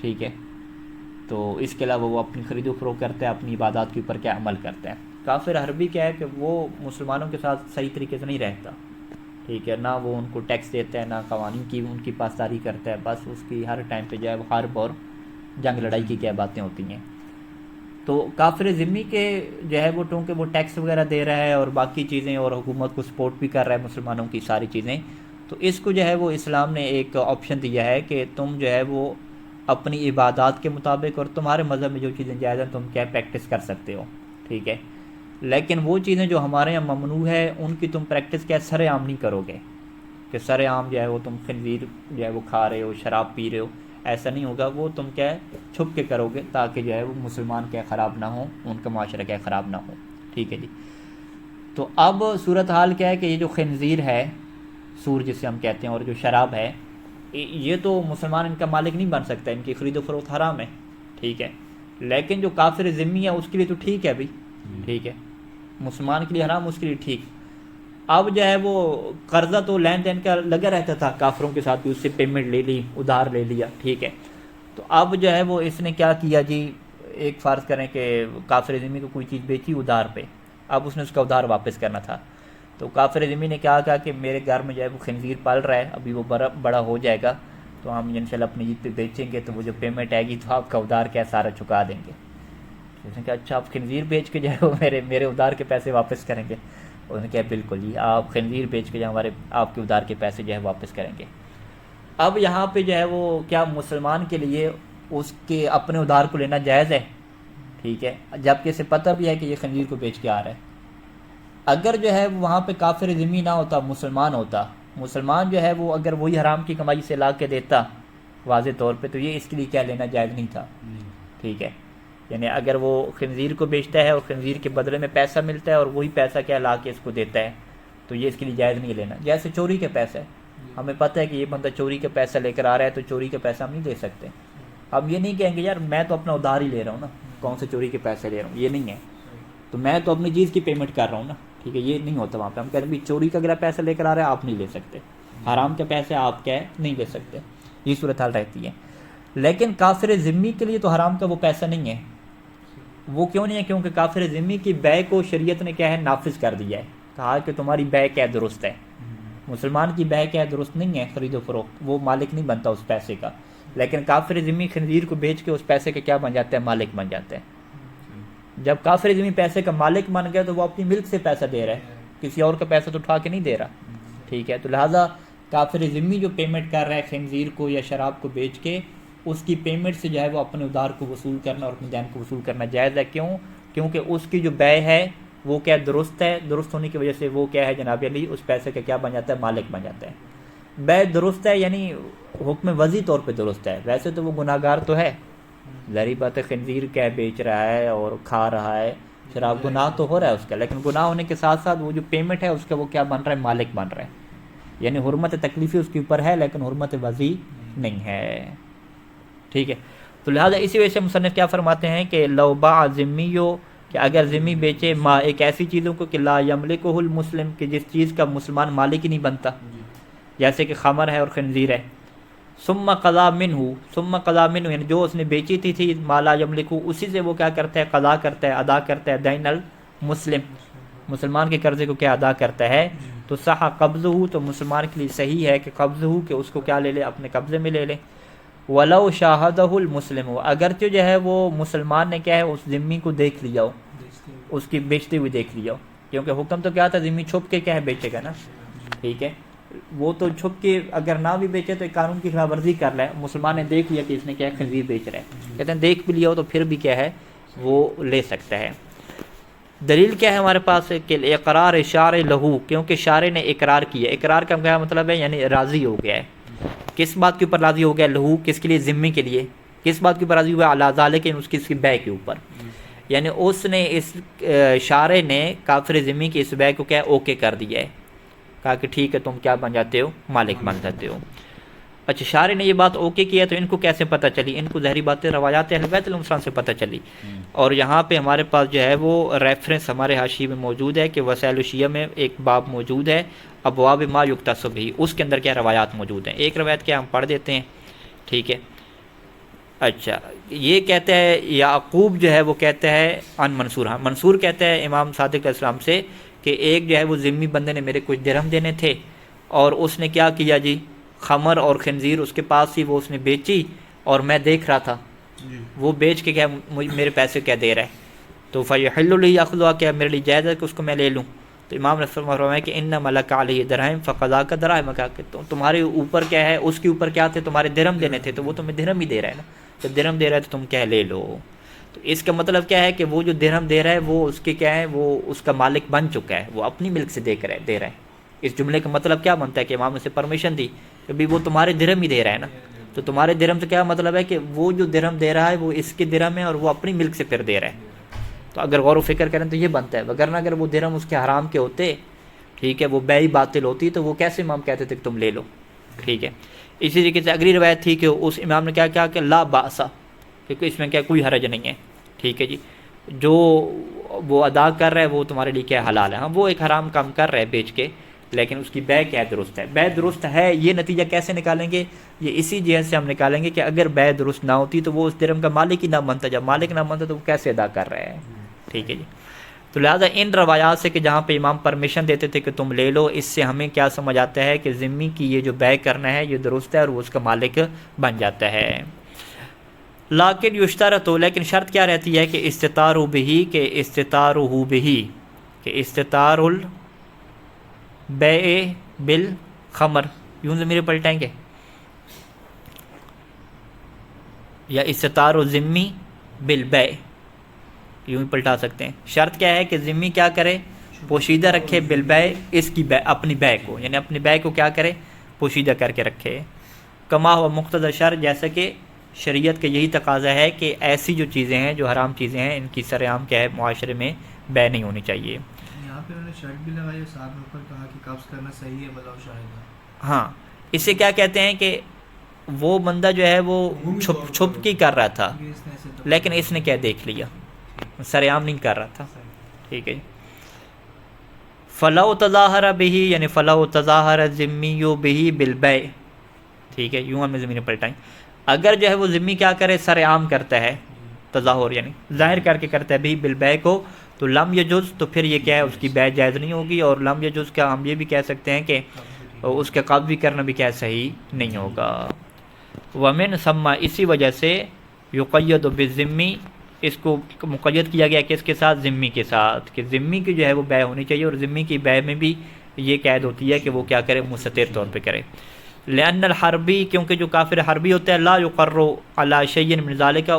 ٹھیک ہے. تو اس کے علاوہ وہ اپنی خرید و فروخت کرتا ہے, اپنی عبادات کے اوپر کیا عمل کرتا ہے. کافر حربی کیا ہے کہ وہ مسلمانوں کے ساتھ صحیح طریقے سے نہیں رہتا, ٹھیک ہے, نہ وہ ان کو ٹیکس دیتا ہے, نہ قوانین کی ان کی پاسداری کرتا ہے, بس اس کی ہر ٹائم پہ جو ہے وہ حرب اور جنگ لڑائی کی کیا باتیں ہوتی ہیں. تو کافر ذمی کے جو ہے وہ چونکہ وہ ٹیکس وغیرہ دے رہا ہے اور باقی چیزیں اور حکومت کو سپورٹ بھی کر رہا ہے مسلمانوں کی ساری چیزیں, تو اس کو جو ہے وہ اسلام نے ایک آپشن دیا ہے کہ تم جو ہے وہ اپنی عبادات کے مطابق اور تمہارے مذہب میں جو چیزیں جائز ہیں تم کیا پریکٹس کر سکتے ہو, ٹھیک ہے. لیکن وہ چیزیں جو ہمارے یہاں ممنوع ہے ان کی تم پریکٹس کیا سر عام نہیں کرو گے کہ سر عام جو ہے وہ تم خنزیر جو ہے وہ کھا رہے ہو, شراب پی رہے ہو, ایسا نہیں ہوگا. وہ تم کیا ہے چھپ کے کرو گے تاکہ جو ہے وہ مسلمان کیا خراب نہ ہوں, ان کا معاشرہ کیا خراب نہ ہو, ٹھیک ہے جی. تو اب صورتحال کیا ہے کہ یہ جو خنزیر ہے, سور جسے ہم کہتے ہیں, اور جو شراب ہے, یہ تو مسلمان ان کا مالک نہیں بن سکتا, ان کی خرید و فروخت حرام ہے, ٹھیک ہے. لیکن جو کافر ذمی ہے اس کے لیے تو ٹھیک ہے بھائی, ٹھیک ہے, مسلمان کے لیے حرام, اس کے لیے ٹھیک. اب جو ہے وہ قرضہ تو لین دین کا لگا رہتا تھا کافروں کے ساتھ بھی, اس سے پیمنٹ لے لی, ادھار لے لیا, ٹھیک ہے. تو اب جو ہے وہ اس نے کیا کیا جی, ایک فرض کریں کہ کافر ذمی کو کوئی چیز بیچی ادھار پہ, اب اس نے اس کا ادھار واپس کرنا تھا. تو کافر ذمی نے کیا کہا کہ میرے گھر میں جو ہے وہ خنزیر پال رہا ہے, ابھی وہ بڑا ہو جائے گا تو ہم انشاءاللہ اپنی عید پہ بیچیں گے, تو وہ جو پیمنٹ آئے گی تو آپ کا ادھار کیا سارا چکا دیں گے. اس نے کہا اچھا آپ خنزیر بیچ کے جو ہے وہ میرے ادھار کے پیسے واپس کریں گے. انہوں نے کہا بالکل جی, آپ خنزیر بیچ کے جو آپ کے ادھار کے پیسے جو ہے واپس کریں گے. اب یہاں پہ جو ہے وہ کیا مسلمان کے لیے اس کے اپنے ادھار کو لینا جائز ہے, ٹھیک ہے, جبکہ اسے پتہ بھی ہے کہ یہ خنزیر کو بیچ کے آ رہا ہے. اگر جو ہے وہاں پہ کافر ذمی نہ ہوتا, مسلمان ہوتا, مسلمان جو ہے وہ اگر وہی حرام کی کمائی سے لا کے دیتا واضح طور پہ, تو یہ اس کے لیے کیا لینا جائز نہیں تھا, ٹھیک ہے. یعنی اگر وہ خنزیر کو بیچتا ہے اور خنزیر کے بدلے میں پیسہ ملتا ہے اور وہی پیسہ کیا لا کے اس کو دیتا ہے, تو یہ اس کے لیے جائز نہیں لینا. جیسے چوری کے پیسے, ہمیں پتہ ہے کہ یہ بندہ چوری کا پیسہ لے کر آ رہا ہے, تو چوری کا پیسہ ہم نہیں دے سکتے. اب یہ نہیں کہیں گے یار میں تو اپنا ادھار ہی لے رہا ہوں نا, کون سے چوری کے پیسے لے رہا ہوں, یہ نہیں ہے, تو میں تو اپنی چیز کی پیمنٹ کر رہا ہوں نا, ٹھیک ہے. یہ نہیں ہوتا وہاں پہ. ہم کہتے ہیں چوری کا اگر پیسہ لے کر آ رہا ہے آپ نہیں لے سکتے, حرام کے پیسے آپ کیا ہے نہیں لے سکتے, یہ صورتحال رہتی ہے. لیکن کافر ذمی کے لیے تو حرام کا وہ پیسہ نہیں ہے. وہ کیوں نہیں ہے؟ کیونکہ کافر ذمی کی بے کو شریعت نے کیا ہے نافذ کر دیا ہے, کہا کہ تمہاری بے کیا درست ہے. مسلمان کی بے کیا درست نہیں ہے, خرید و فروخت, وہ مالک نہیں بنتا اس پیسے کا. لیکن کافر ذمی خنزیر کو بیچ کے اس پیسے کا کیا بن جاتا ہے, مالک بن جاتا ہے. جب کافر ذمی پیسے کا مالک بن گیا تو وہ اپنی ملک سے پیسہ دے رہا ہے, کسی اور کا پیسہ تو اٹھا کے نہیں دے رہا, ٹھیک ہے. تو لہٰذا کافر ذمی جو پیمنٹ کر رہا ہے خنزیر کو یا شراب کو بیچ کے, اس کی پیمنٹ سے جو ہے وہ اپنے ادھار کو وصول کرنا اور اپنے دین کو وصول کرنا جائز ہے. کیوں؟ کیونکہ اس کی جو بے ہے وہ کیا درست ہے, درست ہونے کی وجہ سے وہ کیا ہے جناب علی اس پیسے کا کیا بن جاتا ہے, مالک بن جاتا ہے. بے درست ہے یعنی حکم وضعی طور پہ درست ہے, ویسے تو وہ گناہ گار تو ہے, ظاہری بات ہے. خنزیر کیا بیچ رہا ہے اور کھا رہا ہے شراب, گناہ تو ہو رہا ہے اس کا, لیکن گناہ ہونے کے ساتھ ساتھ وہ جو پیمنٹ ہے اس کا وہ کیا بن رہا ہے, مالک بن رہا ہے. یعنی حرمت تکلیفی اس کے اوپر ہے لیکن حرمت وضعی نہیں ہے, ٹھیک ہے. تو لہٰذا اسی وجہ سے مصنف کیا فرماتے ہیں کہ لو باع ذمیو, کہ اگر ذمی بیچے ما ایک ایسی چیزوں کو کہ لا یملکہ المسلم, کہ جس چیز کا مسلمان مالک ہی نہیں بنتا, جیسے کہ خمر ہے اور خنزیر ہے. ثم قضا منہ یعنی جو اس نے بیچی تھی ما لا یملکہ, اسی سے وہ کیا کرتا ہے, قضا کرتا ہے, ادا کرتا ہے, دین المسلم, مسلمان کے قرضے کو کیا ادا کرتا ہے. تو صح قبضہ, تو مسلمان کے لیے صحیح ہے کہ قبضہ, کہ اس کو کیا لے لے, اپنے قبضے میں لے لے. ولو شاہدہ المسلم, اگرچہ جو ہے وہ مسلمان نے کیا ہے اس ذمی کو دیکھ لیا ہو, اس کی بیچتے ہوئے دیکھ لیا ہو, کیونکہ حکم تو کیا تھا ذمی چھپ کے کیا ہے بیچے گا نا, ٹھیک ہے. وہ تو چھپ کے اگر نہ بھی بیچے تو قانون کی خلاف ورزی کر لے, مسلمان نے دیکھ لیا کہ اس نے کیا ہے خنزیر بیچ رہا ہے, کہتے ہیں دیکھ بھی لیا ہو تو پھر بھی کیا ہے وہ لے سکتا ہے. دلیل کیا ہے ہمارے پاس کہ اقرار شارع لہو, کیونکہ شارع نے اقرار کیا. اقرار کا کیا مطلب ہے, یعنی راضی ہو گیا ہے. کس بات کے اوپر راضی ہو گیا, لہو کس کے لیے, ذمی کے لیے. کس بات کے اوپر راضی ہوا, علی ذالک, اس کی بے کے اوپر. یعنی اس نے اس شارع نے کافر ذمی کی اس بے کو کیا اوکے کر دیا ہے, کہا کہ ٹھیک ہے تم کیا بن جاتے ہو, مالک بن جاتے ہو. اچھا شارح نے یہ بات اوکے کیا تو ان کو کیسے پتہ چلی؟ ان کو ظاہری باتیں روایات اہل بیت علیہ السلام سے پتہ چلی، اور یہاں پہ ہمارے پاس جو ہے وہ ریفرنس ہمارے حاشیے میں موجود ہے کہ وسائل الشیعہ میں ایک باب موجود ہے ابواب ما یکتصب بہ، اس کے اندر کیا روایات موجود ہیں۔ ایک روایت کیا ہم پڑھ دیتے ہیں، ٹھیک ہے۔ اچھا یہ کہتا ہے یعقوب جو ہے وہ کہتا ہے ان منصور، ہاں منصور کہتا ہے امام صادق علیہ السلام سے کہ ایک جو ہے وہ ذمی بندے نے میرے کچھ درہم دینے تھے، اور اس نے کیا کیا جی، خمر اور خنزیر اس کے پاس تھی، وہ اس نے بیچی اور میں دیکھ رہا تھا، جی وہ بیچ کے کیا میرے پیسے کیا دے رہا ہے، تو فیحل لی اخذھا، کیا میرے لیے جائز ہے کہ اس کو میں لے لوں؟ تو امام نے فرمایا کہ انما لک علیہ درہم فقضاک دراہم، کہ تمہارے اوپر کیا ہے، اس کے اوپر کیا تھے، تمہارے درہم دینے تھے، تو وہ تمہیں درہم ہی دے رہا ہے نا، جب درہم دے رہا ہے تو تم کیا لے لو۔ تو اس کا مطلب کیا ہے کہ وہ جو درہم دے رہا ہے وہ اس کے کیا ہے، وہ اس کا مالک بن چکا ہے، وہ اپنی ملک سے دے رہا ہے۔ اس جملے کا مطلب کیا بنتا ہے کہ امام نے اسے پرمیشن دی کہ بھی وہ تمہارے درہم ہی دے رہا ہے نا، تو تمہارے درہم سے کیا مطلب ہے کہ وہ جو درہم دے رہا ہے وہ اس کے درہم ہے اور وہ اپنی ملک سے پھر دے رہا ہے۔ تو اگر غور و فکر کریں تو یہ بنتا ہے، وگرنہ اگر وہ درہم اس کے حرام کے ہوتے، ٹھیک ہے، وہ بیع باطل ہوتی، تو وہ کیسے امام کہتے تھے کہ تم لے لو، ٹھیک ہے۔ اسی طریقے سے اگلی روایت تھی کہ اس امام نے کیا کہا کہ لا باسا، کیونکہ اس میں کیا کوئی حرج نہیں ہے، ٹھیک ہے جی، جو وہ ادا کر رہا ہے وہ تمہارے لیے کیا حلال ہے، ہاں وہ ایک حرام کام کر رہا ہے بیچ کے، لیکن اس کی بیع کیا درست ہے، بیع درست ہے۔ یہ نتیجہ کیسے نکالیں گے؟ یہ اسی جہت سے ہم نکالیں گے کہ اگر بیع درست نہ ہوتی تو وہ اس درہم کا مالک ہی نہ بنتا، جب مالک نہ بنتا تو وہ کیسے ادا کر رہا ہے، ٹھیک ہے جی۔ تو لہٰذا ان روایات سے کہ جہاں پہ امام پرمیشن دیتے تھے کہ تم لے لو، اس سے ہمیں کیا سمجھ آتا ہے کہ ذمی کی یہ جو بیع کرنا ہے یہ درست ہے اور وہ اس کا مالک بن جاتا ہے۔ لیکن یشترط، لیکن شرط کیا رہتی ہے کہ استطار بہ، کہ استطار بہ، کہ استطار البیع بالخمر، یوں ضمیر پلٹائیں گے، یا استطار الذمی بالبیع، یوں ہی پلٹا سکتے ہیں۔ شرط کیا ہے کہ ذمی کیا کرے، پوشیدہ رکھے بالبیع، اس کی بیع، اپنی بیع کو، یعنی اپنی بیع کو کیا کرے، پوشیدہ کر کے رکھے۔ کما ہوا مقتضی شرع، جیسا کہ شریعت کا یہی تقاضا ہے کہ ایسی جو چیزیں ہیں جو حرام چیزیں ہیں ان کی سرعام کیا ہے، معاشرے میں بیع نہیں ہونی چاہیے۔ یہاں پہ انہوں نے شرط بھی لگائی اور ساتھ میں اوپر کہا کہ قبض کرنا صحیح ہے بلاؤ شاہدہ۔ ہاں اسے کیا کہتے ہیں کہ وہ بندہ جو ہے وہ چھپ کی کر رہا تھا، یہ اس نے ایسے تو لیکن اس نے کیا دیکھ لیا، سرعام نہیں کر رہا تھا، ٹھیک ہے۔ فلو تظاہر بہ، یعنی فلو تظاہر الذمی بہ بالبیع، ٹھیک ہے، یوں ہم نے زمین پلٹائیں۔ اگر جو ہے وہ ذمی کیا کرے، سرعام کرتا ہے، تظاہر یعنی ظاہر کر کے کرتا ہے بھی بالبیع کو، تو لم یجوز، تو پھر یہ کیا ہے، اس کی بیع جائز نہیں ہوگی، اور لم یجوز کا ہم یہ بھی کہہ سکتے ہیں کہ اس کے قبض بھی کرنا بھی کیا صحیح نہیں ہوگا۔ ومن ثم، اسی وجہ سے یقید بالذمی، اس کو مقید کیا گیا کس کے ساتھ، ذمی کے ساتھ، کہ ذمی کی جو ہے وہ بیع ہونی چاہیے، اور ذمی کی بیع میں بھی یہ قید ہوتی ہے کہ وہ کیا کرے، مستتر طور پہ کرے۔ لأن الحربی، کیونکہ جو کافر حربی ہوتا ہے، لا یقر علی شیء من ذلک،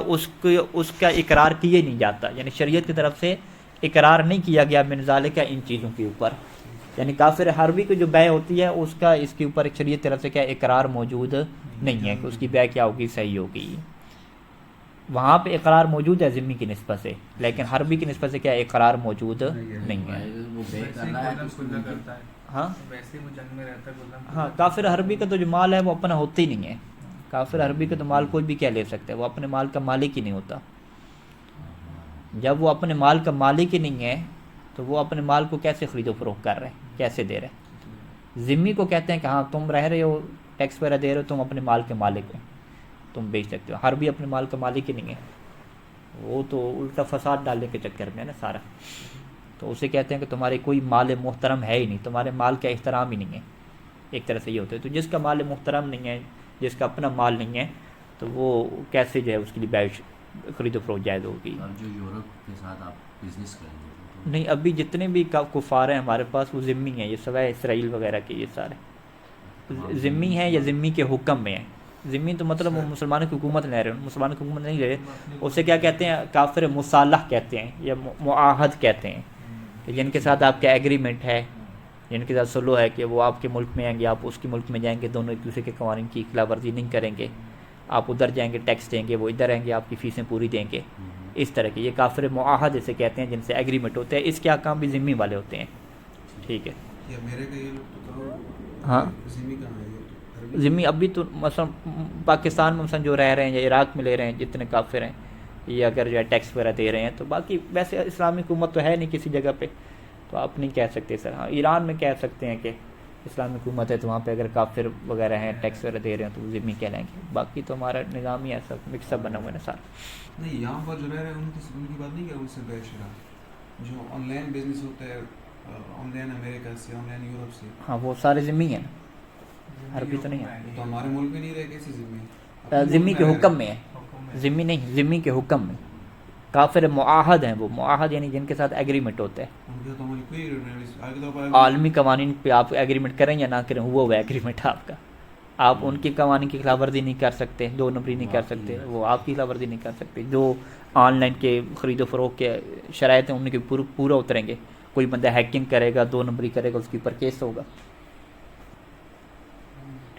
اس کا اقرار کیے نہیں جاتا، یعنی شریعت کی طرف سے اقرار نہیں کیا گیا من ذلک، ان چیزوں کے اوپر، یعنی کافر حربی کی جو بیع ہوتی ہے اس کا اس کے اوپر شریعت کی طرف سے کیا اقرار موجود نہیں ہے کہ اس کی بیع کیا ہوگی، صحیح ہوگی۔ وہاں پہ اقرار موجود ہے ذمی کی نسبت سے، لیکن حربی کی نسبت سے کیا اقرار موجود نہیں ہے۔ وہ بیع ویسے کر ہی رہا ہے تو گلم اس کو کھلا ممکن- کرتا ہے، ہاں ویسے ہی وہ جنگ میں رہتا ہے گلم ہاں، کافر حربی کا تو جو مال ہے وہ اپنا ہوتا ہی نہیں ہے، کافر حربی کا تو مال کوئی بھی کیا لے سکتا ہے، وہ اپنے مال کا مالک ہی نہیں ہوتا۔ جب وہ اپنے مال کا مالک ہی نہیں ہے تو وہ اپنے مال کو کیسے خرید و فروخت کر رہے ہیں، کیسے دے رہے ہیں؟ ذمی کو کہتے ہیں کہ ہاں تم رہ رہے ہو، ٹیکس وغیرہ دے رہے ہو، تم اپنے مال کے مالک ہو، تم بیچ سکتے ہو۔ حربی اپنے مال کا مالک ہی نہیں ہے، وہ تو الٹا فساد ڈالنے کے چکر میں ہے نا سارا، تو اسے کہتے ہیں کہ تمہارے کوئی مال محترم ہے ہی نہیں، تمہارے مال کا احترام ہی نہیں ہے، ایک طرح سے یہ ہوتا ہے۔ تو جس کا مال محترم نہیں ہے، جس کا اپنا مال نہیں ہے، تو وہ کیسے جو ہے اس کے لیے بیع خرید و فروخت جائز ہوگی؟ اب جو یورپ کے ساتھ آپ بزنس کریں گے تو- نہیں، ابھی جتنے بھی کفار ہیں ہمارے پاس وہ ذمی ہیں، یہ سوائے اسرائیل وغیرہ کے، یہ سارے ذمی ہیں یا ذمی کے حکم میں ہیں۔ ذمی تو مطلب وہ مسلمانوں کی حکومت لے رہے ہیں، مسلمانوں کی حکومت نہیں لے رہے، اسے کیا کہتے ہیں، کافر مصالح کہتے ہیں یا معاہد کہتے ہیں، کہ جن کے ساتھ آپ کا ایگریمنٹ ہے، جن کے ساتھ سلو ہے کہ وہ آپ کے ملک میں آئیں گے، آپ اس کے ملک میں جائیں گے، دونوں ایک دوسرے کے قوانین کی خلاف ورزی نہیں کریں گے، آپ ادھر جائیں گے ٹیکس دیں گے، وہ ادھر آئیں گے آپ کی فیسیں پوری دیں گے، اس طرح کے، یہ کافر معاہد اسے کہتے ہیں، جن سے ایگریمنٹ ہوتے ہیں، اس کے احکام بھی ذمی والے ہوتے ہیں، ٹھیک ہے۔ یا میرے کا یہ لوگ تو کہو، ہاں ذمی کہاں ہے یہ ذمی اب بھی تو مثلا پاکستان میں مثلا جو رہ رہے ہیں یا عراق میں لے رہے ہیں جتنے کافر ہیں، یہ اگر جو ہے ٹیکس وغیرہ دے رہے ہیں، تو باقی ویسے اسلامی حکومت تو ہے نہیں کسی جگہ پہ، تو آپ نہیں کہہ سکتے سر. ہاں ایران میں کہہ سکتے ہیں کہ اسلامی حکومت ہے تو وہاں پہ اگر کافر وغیرہ ہیں ٹیکس وغیرہ دے رہے ہیں تو وہ ذمی کہلائیں گے. باقی تو ہمارا نظام ہی ایسا مکس اپ بنا ہوا ہے نا سارا. نہیں یہاں پر جو رہ رہے ہیں ان کی بات نہیں کر، ان سے بے شرح جو آن لائن بزنس ہوتا ہے، آن لائن امریکہ سے، آن لائن یورپ سے، ہاں وہ سارے ذمی ہیں نا، عربی تو نہیں ہے. تو ہمارے ملک میں نہیں رہے، کیسے ذمہ ذمی کے حکم میں ہے، ذمی نہیں، ذمی کے حکم میں. کافر معاہد ہیں، وہ معاہد یعنی جن کے ساتھ ایگریمنٹ ہوتا ہے. ان کے تو ہماری کوئی عالمی قوانین پہ آپ ایگریمنٹ کریں یا نہ کریں، ہوا ایگریمنٹ ہے آپ کا. آپ ان کی قوانین کی خلاف ورزی نہیں کر سکتے، دو نمبری نہیں کر سکتے، وہ آپ کی خلاف ورزی نہیں کر سکتے. جو آن لائن کے خرید و فروخت کے شرائط ہیں ان کے پورا اتریں گے. کوئی بندہ ہیکنگ کرے گا، دو نمبری کرے گا، اس کے اوپر کیس ہوگا.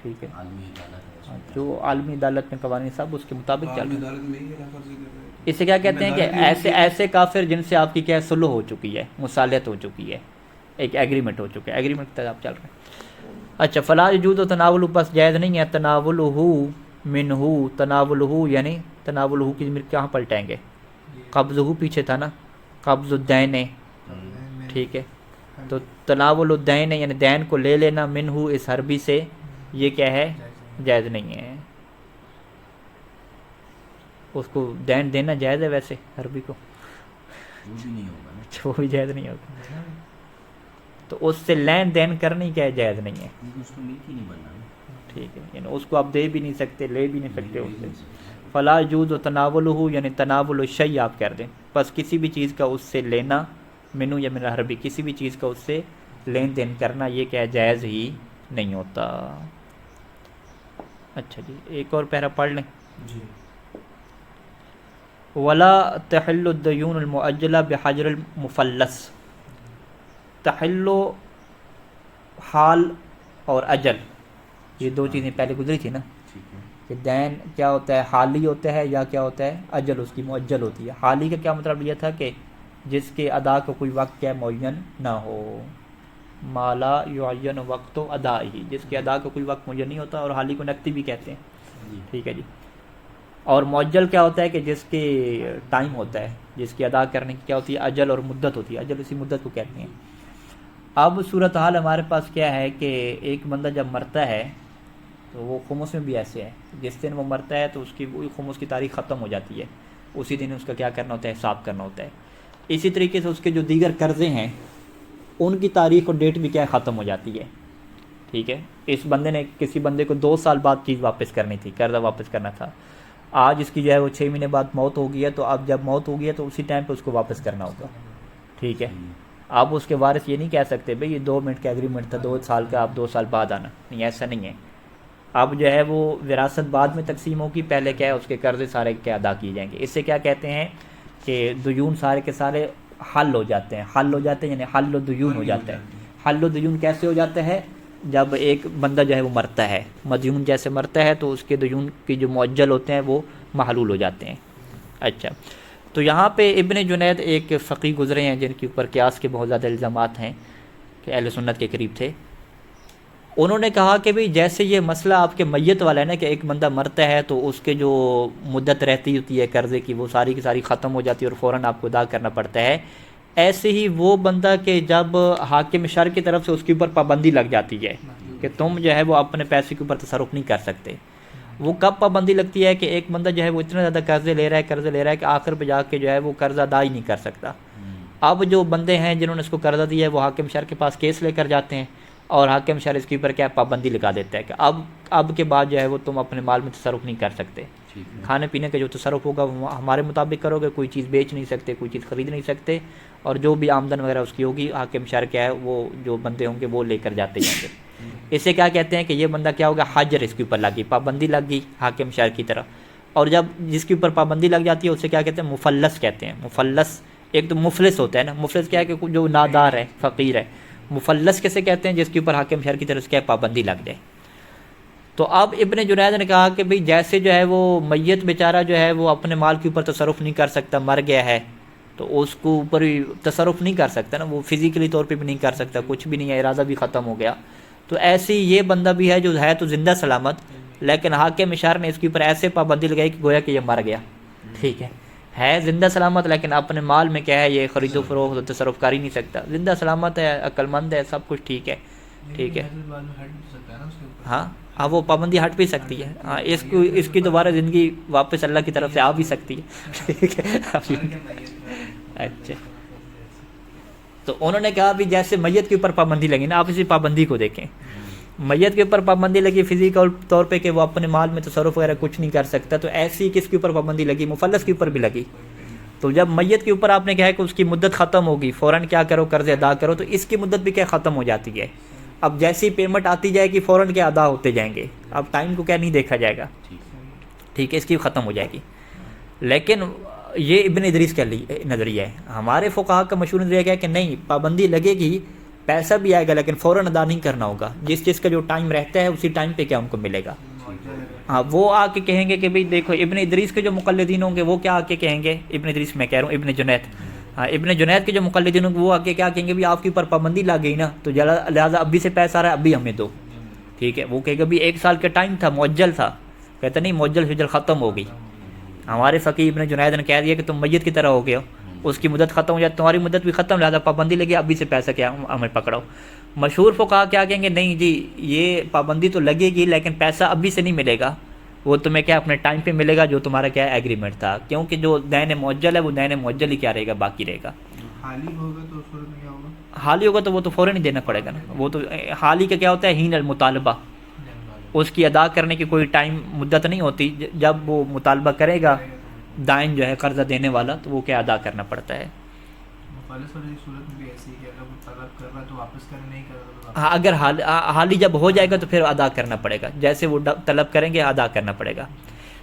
ٹھیک ہے، عالمی عدالت ہے، جو عالمی عدالت میں قوانین سب اس کے مطابق چل رہے ہیں. عدالت میں ہی خلاف ورزی کر رہے ہیں. اسے کیا کہتے ہیں کہ ایسے کافر جن سے آپ کی کیا صلح ہو چکی ہے، مصالحت ہو چکی ہے، ایک ایگریمنٹ ہو چکا ہے، ایگریمنٹ تک آپ چل رہے ہیں. اچھا، فلا یجوز و تناول بس جائز نہیں ہے، تناولہ منہ، تناولہ یعنی تناولہ کی ضمیر کہاں پلٹائیں گے؟ قبضہ پیچھے تھا نا، قبض الدین، ٹھیک ہے. تو تناول الدین یعنی دین کو لے لینا، منہ اس حربی سے، یہ کیا ہے؟ جائز نہیں ہے. اس کو دین دینا جائز ہے ویسے حربی کو، وہ بھی نہیں ہوگا نا، وہ بھی جائز نہیں ہوگا. تو اس سے لین دین کرنی کیا ہے؟ جائز نہیں ہے. کیونکہ اس کو ملک ہی نہیں بننا نا. ٹھیک ہے، یعنی اس کو آپ دے بھی نہیں سکتے، لے بھی نہیں سکتے اس سے. فلا یجوز و تناولہ یعنی تناول الشیء آپ کر دیں، بس کسی بھی چیز کا اس سے لینا، منو یا من الحربی، کسی بھی چیز کا اس سے لین دین کرنا، یہ کیا ہے؟ جائز ہی نہیں ہوتا. اچھا جی، ایک اور پیرا پڑھ لیں. جی. ولا تحل الدیون المؤجلہ بحجر المفلس. تحل حال اور اجل، یہ دو چیزیں پہلے گزری تھی نا، ٹھیک ہے. کہ دین کیا ہوتا ہے؟ حالی ہوتا ہے یا کیا ہوتا ہے؟ اجل اس کی مؤجل ہوتی ہے. حالی کا کیا مطلب یہ تھا کہ جس کے ادا کا کوئی وقت کیا معین نہ ہو، مالا یعین وقت و ادا ہی، جس کے ادا کا کوئی وقت معین نہیں ہوتا، اور حالی کو نقدی بھی کہتے ہیں. جی. ٹھیک ہے جی. اور معجل کیا ہوتا ہے کہ جس کے ٹائم ہوتا ہے، جس کی ادا کرنے کی کیا ہوتی ہے؟ اجل اور مدت ہوتی ہے. اجل اسی مدت کو کہتے ہیں. اب صورتحال ہمارے پاس کیا ہے کہ ایک بندہ جب مرتا ہے تو وہ خمس میں بھی ایسے ہے، جس دن وہ مرتا ہے تو اس کی وہی خمس کی تاریخ ختم ہو جاتی ہے، اسی دن اس کا کیا کرنا ہوتا ہے؟ حساب کرنا ہوتا ہے. اسی طریقے سے اس کے جو دیگر قرضے ہیں ان کی تاریخ اور ڈیٹ بھی کیا ختم ہو جاتی ہے. ٹھیک ہے، اس بندے نے کسی بندے کو 2 سال بعد چیز واپس کرنی تھی، قرضہ واپس کرنا تھا. آج اس کی جو ہے وہ 6 مہینے بعد موت ہو گئی ہے، تو اب جب موت ہو گئی ہے تو اسی ٹائم پہ اس کو واپس کرنا ہوگا. ٹھیک ہے، آپ اس کے وارث یہ نہیں کہہ سکتے بھئی یہ 2 منٹ کا ایگریمنٹ تھا، 2 سال کا، آپ 2 سال بعد آنا. نہیں، ایسا نہیں ہے. اب جو ہے وہ وراثت بعد میں تقسیم ہوگی، پہلے کیا ہے اس کے قرضے سارے کیا ادا کیے جائیں گے. اس سے کیا کہتے ہیں کہ دیون سارے کے سارے حل ہو جاتے ہیں. حل ہو جاتے ہیں یعنی حل و دیون ہو جاتا ہے. حل و دیون کیسے ہو جاتا ہے؟ جب ایک بندہ جو ہے وہ مرتا ہے، مدیون جیسے مرتا ہے تو اس کے دیون کی جو معجل ہوتے ہیں وہ محلول ہو جاتے ہیں. اچھا، تو یہاں پہ ابن جنید ایک فقی گزرے ہیں جن کے اوپر قیاس کے بہت زیادہ الزامات ہیں کہ اہل سنت کے قریب تھے. انہوں نے کہا کہ بھئی جیسے یہ مسئلہ آپ کے میت والا ہے نا، کہ ایک بندہ مرتا ہے تو اس کے جو مدت رہتی ہوتی ہے قرضے کی وہ ساری کی ساری ختم ہو جاتی ہے اور فوراً آپ کو ادا کرنا پڑتا ہے، ایسے ہی وہ بندہ کہ جب حاکم شرع کی طرف سے اس کے اوپر پابندی لگ جاتی ہے کہ تم جو ہے وہ اپنے پیسے کے اوپر تصرف نہیں کر سکتے. وہ کب پابندی لگتی ہے کہ ایک بندہ جو ہے وہ اتنا زیادہ قرضے لے رہا ہے کہ آخر پہ جا کے جو ہے وہ قرض ادا ہی نہیں کر سکتا. اب جو بندے ہیں جنہوں نے اس کو قرضہ دیا ہے وہ حاکم شرع کے پاس کیس لے کر جاتے ہیں، اور حاکم شرع اس کے اوپر کیا پابندی لگا دیتا ہے کہ اب کے بعد جو ہے وہ تم اپنے مال میں تصرف نہیں کر سکتے. کھانے پینے کا جو تصرف ہوگا وہ ہمارے مطابق کرو گے، کوئی چیز بیچ نہیں سکتے، کوئی چیز خرید نہیں سکتے، اور جو بھی آمدن وغیرہ اس کی ہوگی حاکم شرع کیا ہے وہ جو بندے ہوں گے وہ لے کر جاتے جائیں گے. اسے کیا کہتے ہیں کہ یہ بندہ کیا ہوگا؟ حجر اس کے اوپر لگی، پابندی لگ گئی حاکم شرع کی طرف. اور جب جس کے اوپر پابندی لگ جاتی ہے اسے کیا کہتے ہیں؟ مفلس کہتے ہیں. مفلس ایک تو مفلس ہوتا ہے نا، مفلس کیا ہے کہ جو نادار ہے، فقیر ہے. مفلس کیسے کہتے ہیں؟ جس کے اوپر حاکم شرع کی طرف سے کیا پابندی لگ جائے. تو اب ابن جنید نے کہا کہ بھئی جیسے جو ہے وہ میت بیچارہ جو ہے وہ اپنے مال کے اوپر تصرف نہیں کر سکتا، مر گیا ہے تو اس کو اوپر تصرف نہیں کر سکتا نا، وہ فزیکلی طور پہ بھی نہیں کر سکتا، کچھ بھی نہیں ہے، ارادہ بھی ختم ہو گیا. تو ایسی یہ بندہ بھی ہے جو ہے تو زندہ سلامت، لیکن حاکم اشار نے اس کے اوپر ایسے پابندی لگائی کہ گویا کہ یہ مر گیا، ٹھیک ہے زندہ سلامت، لیکن اپنے مال میں کیا ہے یہ خرید و فروخت تصرف کر ہی نہیں سکتا، زندہ سلامت ہے، عقل مند ہے، سب کچھ ٹھیک ہے، ٹھیک ہے، بعد میں ہٹ بھی سکتا ہے نا اس کے اوپر. ہاں اب وہ پابندی ہٹ بھی سکتی ہے، ہاں اس کی دوبارہ زندگی واپس اللہ کی طرف سے آ بھی سکتی ہے، ٹھیک ہے. اچھا تو انہوں نے کہا بھی جیسے میت کے اوپر پابندی لگی نا، آپ اسی پابندی کو دیکھیں، میت کے اوپر پابندی لگی فزیکل طور پہ کہ وہ اپنے مال میں تصرف وغیرہ کچھ نہیں کر سکتا، تو ایسی کس کے اوپر پابندی لگی؟ مفلس کے اوپر بھی لگی. تو جب میت کے اوپر آپ نے کہا کہ اس کی مدت ختم ہوگی، فوراً کیا کرو قرض ادا کرو، تو اس کی مدت بھی کیا ختم ہو جاتی ہے. اب جیسی پیمنٹ آتی جائے گی فوراً کیا ادا ہوتے جائیں گے، اب ٹائم کو کیا نہیں دیکھا جائے گا، ٹھیک ہے، اس کی ختم ہو جائے گی. لیکن یہ ابن ادریس کا نظریہ ہے. ہمارے فقہا کا مشہور نظریہ کیا ہے کہ نہیں، پابندی لگے گی، پیسہ بھی آئے گا، لیکن فوراً ادا نہیں کرنا ہوگا، جس چیز کا جو ٹائم رہتا ہے اسی ٹائم پہ کیا ان کو ملے گا. ہاں وہ آ کے کہیں گے کہ بھئی دیکھو ابن ادریس کے جو مقلدین ہوں گے وہ کیا آ کے کہیں گے، ابن ادریس میں کہہ رہا ہوں ابن جنید، ہاں ابن جنید کے جو مقلدین ہوں گے وہ آ کے کیا کہیں گے، بھی آپ کے اوپر پابندی لگ گئی نا، تو لہٰذا ابھی سے پیسہ آ رہا ہے ابھی ہمیں دو، ٹھیک ہے. وہ کہے گا بھی 1 سال کا ٹائم تھا، معجل تھا، کہتا نہیں معجل حجل ختم ہو گئی. ہمارے فقی ابن جنید نے کہہ دیا کہ تم میت کی طرح ہو گئے ہو، اس کی مدت ختم ہو جائے، تمہاری مدت بھی ختم، لہٰذا پابندی لگی، ابھی سے پیسہ کیا ہمیں پکڑاؤ. مشہور فقہا کیا کہیں گے، نہیں جی یہ پابندی تو لگے گی لیکن پیسہ ابھی سے نہیں ملے گا، وہ تمہیں کیا اپنے ٹائم پہ ملے گا جو تمہارا کیا ایگریمنٹ تھا، کیونکہ جو دین معجل ہے وہ دین معجل ہی کیا رہے گا، باقی رہے گا. حالی ہوگا تو اس صورت میں کیا ہوگا؟ حالی ہوگا تو وہ تو فوراً ہی دینا پڑے گا نا. وہ تو حالی کا کیا ہوتا ہے، ہین المطالبہ، اس کی ادا کرنے کی کوئی ٹائم مدت نہیں ہوتی، جب وہ مطالبہ کرے گا دائن جو ہے قرضہ دینے والا تو وہ کیا ادا کرنا پڑتا ہے. مفلس والی صورت میں بھی ایسی ہے کہ اگر وہ طلب کر رہا ہے تو واپس کرنے نہیں کر رہا تو ہاں اگر حالی جب ہو جائے گا تو پھر ادا کرنا پڑے گا، جیسے وہ طلب کریں گے ادا کرنا پڑے گا.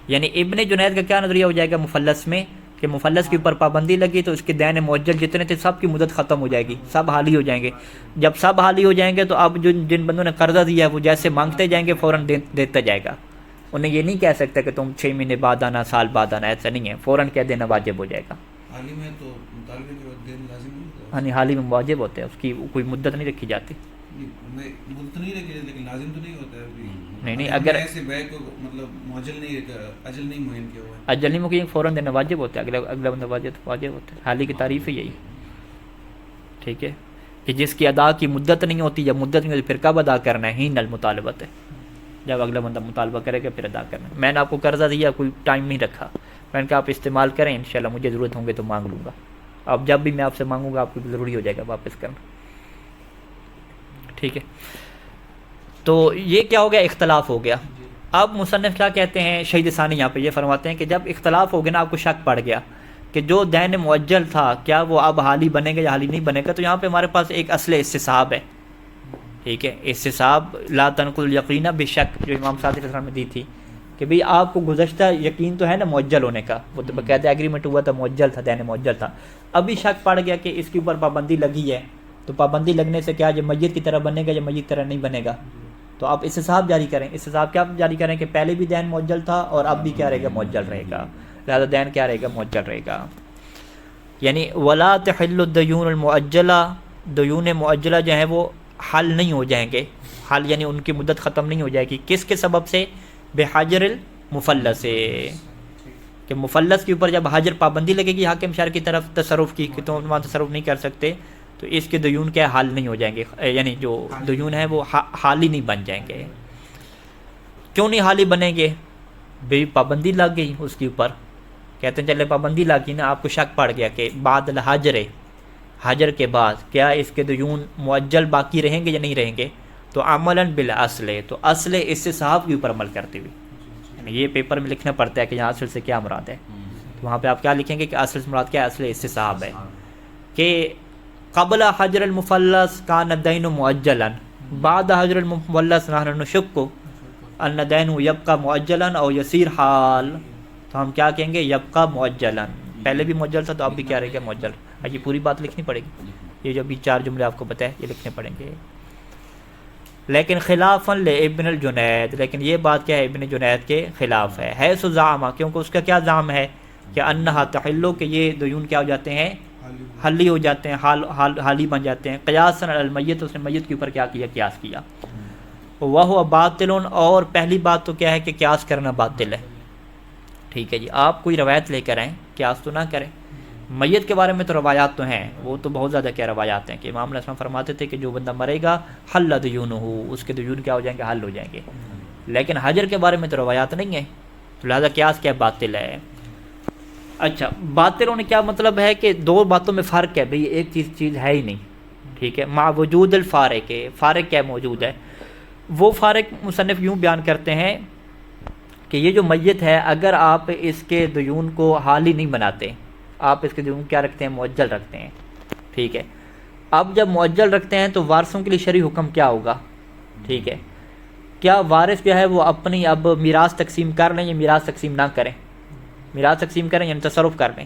یعنی ابن جنید کا کیا نظریہ ہو جائے گا مفلس میں، کہ مفلس کے اوپر پابندی لگی تو اس کے دین معجل جتنے تھے سب کی مدت ختم ہو جائے گی، سب حالی ہو جائیں گے. جب سب حالی ہو جائیں گے تو اب جن بندوں نے قرضہ دیا ہے وہ جیسے مانگتے جائیں گے فوراً دیتا جائے گا. انہیں یہ نہیں کہہ سکتا کہ تم 6 مہینے بعد آنا، سال بعد آنا، ایسا نہیں ہے، فوراً کہہ دینا واجب ہو جائے گا. حالی میں تو مطالبے کے بعد دین لازم نہیں ہوتا. یعنی حالی میں واجب ہوتا ہے، اس کی کوئی مدت نہیں رکھی جاتی. مدت نہیں رکھی لیکن لازم تو نہیں ہوتا ہے ابھی. نہیں اگر ایسے بے کو مطلب معجل نہیں اجل نہیں معین کیا ہوا ہے، اجل نہیں مکمل فوراً دینا واجب ہوتا ہے، اگلا بندہ واجب ہوتا ہے. حالی کی تعریف ہے یہی، ٹھیک ہے، کہ جس کی ادا کی مدت نہیں ہوتی، جب مدت نہیں ہوتی پھر کب ادا کرنا ہے، ہین المطالبت ہے، جب اگلا بندہ مطالبہ کرے گا پھر ادا کرنا. میں نے آپ کو قرضہ دیا، کوئی ٹائم نہیں رکھا، میں نے کہا آپ استعمال کریں، انشاءاللہ مجھے ضرورت ہوں گے تو مانگ لوں گا. اب جب بھی میں آپ سے مانگوں گا آپ کو ضروری ہو جائے گا واپس کرنا، ٹھیک ہے. تو یہ کیا ہو گیا، اختلاف ہو گیا. اب مصنف کیا کہتے ہیں، شہید ثانی یہاں پہ یہ فرماتے ہیں کہ جب اختلاف ہو گیا نا، آپ کو شک پڑ گیا کہ جو دین معجل تھا کیا وہ اب حالی بنے گا یا حالی نہیں بنے گا، تو یہاں پہ ہمارے پاس ایک اصل استصحاب ہے، ٹھیک ہے. استصحاب لا تنقل یقینا بشک جو امام صادق علیہ السلام نے دی تھی کہ بھئی آپ کو گزشتہ یقین تو ہے نا معجل ہونے کا، وہ تو باقاعدہ ایگریمنٹ ہوا تھا، معجل تھا، دین معجل تھا. ابھی شک پڑ گیا کہ اس کے اوپر پابندی لگی ہے، تو پابندی لگنے سے کیا یہ میت کی طرح بنے گا یا میت کی طرح نہیں بنے گا، تو آپ استصحاب جاری کریں. استصحاب کیا جاری کریں کہ پہلے بھی دین معجل تھا اور اب بھی کیا رہے گا، معجل رہے گا، لہذا دین کیا رہے گا، معجل رہے گا. یعنی ولا تحل الدیون المعجلہ، دیون معجلہ جو ہیں وہ حل نہیں ہو جائیں گے، حل یعنی ان کی مدت ختم نہیں ہو جائے گی. کس کے سبب سے؟ بحجر المفلس سے، کہ مفلس کے اوپر جب حاجر پابندی لگے گی حاکم شہر کی طرف تصرف کی کہ تم وہاں تصرف نہیں کر سکتے، تو اس کے دیون کیا حال نہیں ہو جائیں گے، یعنی جو دیون ہیں وہ حالی نہیں بن جائیں گے. کیوں نہیں حالی بنیں گے؟ بھئی پابندی لگ گئی اس کے اوپر، کہتے ہیں چلے پابندی لگ گئی نا، آپ کو شک پڑ گیا کہ بعد الحجر، حجر کے بعد کیا اس کے دیون معجل باقی رہیں گے یا نہیں رہیں گے، تو عملاً بالاصل، تو اصل استصحاب کے اوپر عمل کرتے ہوئے، یعنی یہ پیپر میں لکھنا پڑتا ہے کہ یہاں اصل سے کیا مراد ہے، تو وہاں پہ آپ کیا لکھیں گے کہ اصل سے مراد کیا ہے، اصل استصحاب ہے کہ قبل حجر المفلس کان الدین معجلا، بعد حجر المفلس نحن نشک ان الدین یبقى معجلا او یسیر حال، تو ہم کیا کہیں گے، یبقى معجلا، پہلے بھی معجل تھا تو اب بھی کیا رہے گا، معجل. یہ پوری بات لکھنی پڑے گی، یہ جو بھی 4 جملے آپ کو بتائے یہ لکھنے پڑیں گے. لیکن خلافاً لابن الجنید، لیکن یہ بات کیا ہے، ابن جنید کے خلاف ہے. حیث زعم، کیونکہ اس کا کیا زعم ہے کہ انہا تحلو، کہ یہ دیون کیا ہو جاتے ہیں، حلی ہو جاتے ہیں، حالی بن جاتے ہیں. قیاساً علی المیت، اس نے میت کے اوپر کیا کیا، قیاس کیا. وَهُوَ باطل، اور پہلی بات تو کیا ہے کہ قیاس کرنا باطل ہے. ٹھیک ہے جی، آپ کوئی روایت لے کر آئیں، قیاس تو نہ کریں. میت کے بارے میں تو روایات تو ہیں، وہ تو بہت زیادہ کیا روایات ہیں کہ امام علیہ السلام فرماتے تھے کہ جو بندہ مرے گا حل دیونہ، اس کے دیون کیا ہو جائیں گے، حل ہو جائیں گے. لیکن حجر کے بارے میں تو روایات نہیں ہیں، تو لہذا قیاس کیا باطل ہے. اچھا، باطل ہونے کیا مطلب ہے کہ دو باتوں میں فرق ہے، بھئی ایک چیز ہے ہی نہیں. ٹھیک ہے، مع وجود الفارق، فارق کیا موجود ہے. وہ فارق مصنف یوں بیان کرتے ہیں کہ یہ جو میت ہے، اگر آپ اس کے دیون کو حالی نہیں بناتے، آپ اس کے دیون کیا رکھتے ہیں، معجل رکھتے ہیں. ٹھیک ہے، اب جب معجل رکھتے ہیں تو وارثوں کے لیے شرعی حکم کیا ہوگا. ٹھیک ہے، کیا وارث جو ہے وہ اپنی اب میراث تقسیم کر لیں یا میراث تقسیم نہ کریں. میراث تقسیم کریں یعنی تصرف کر لیں.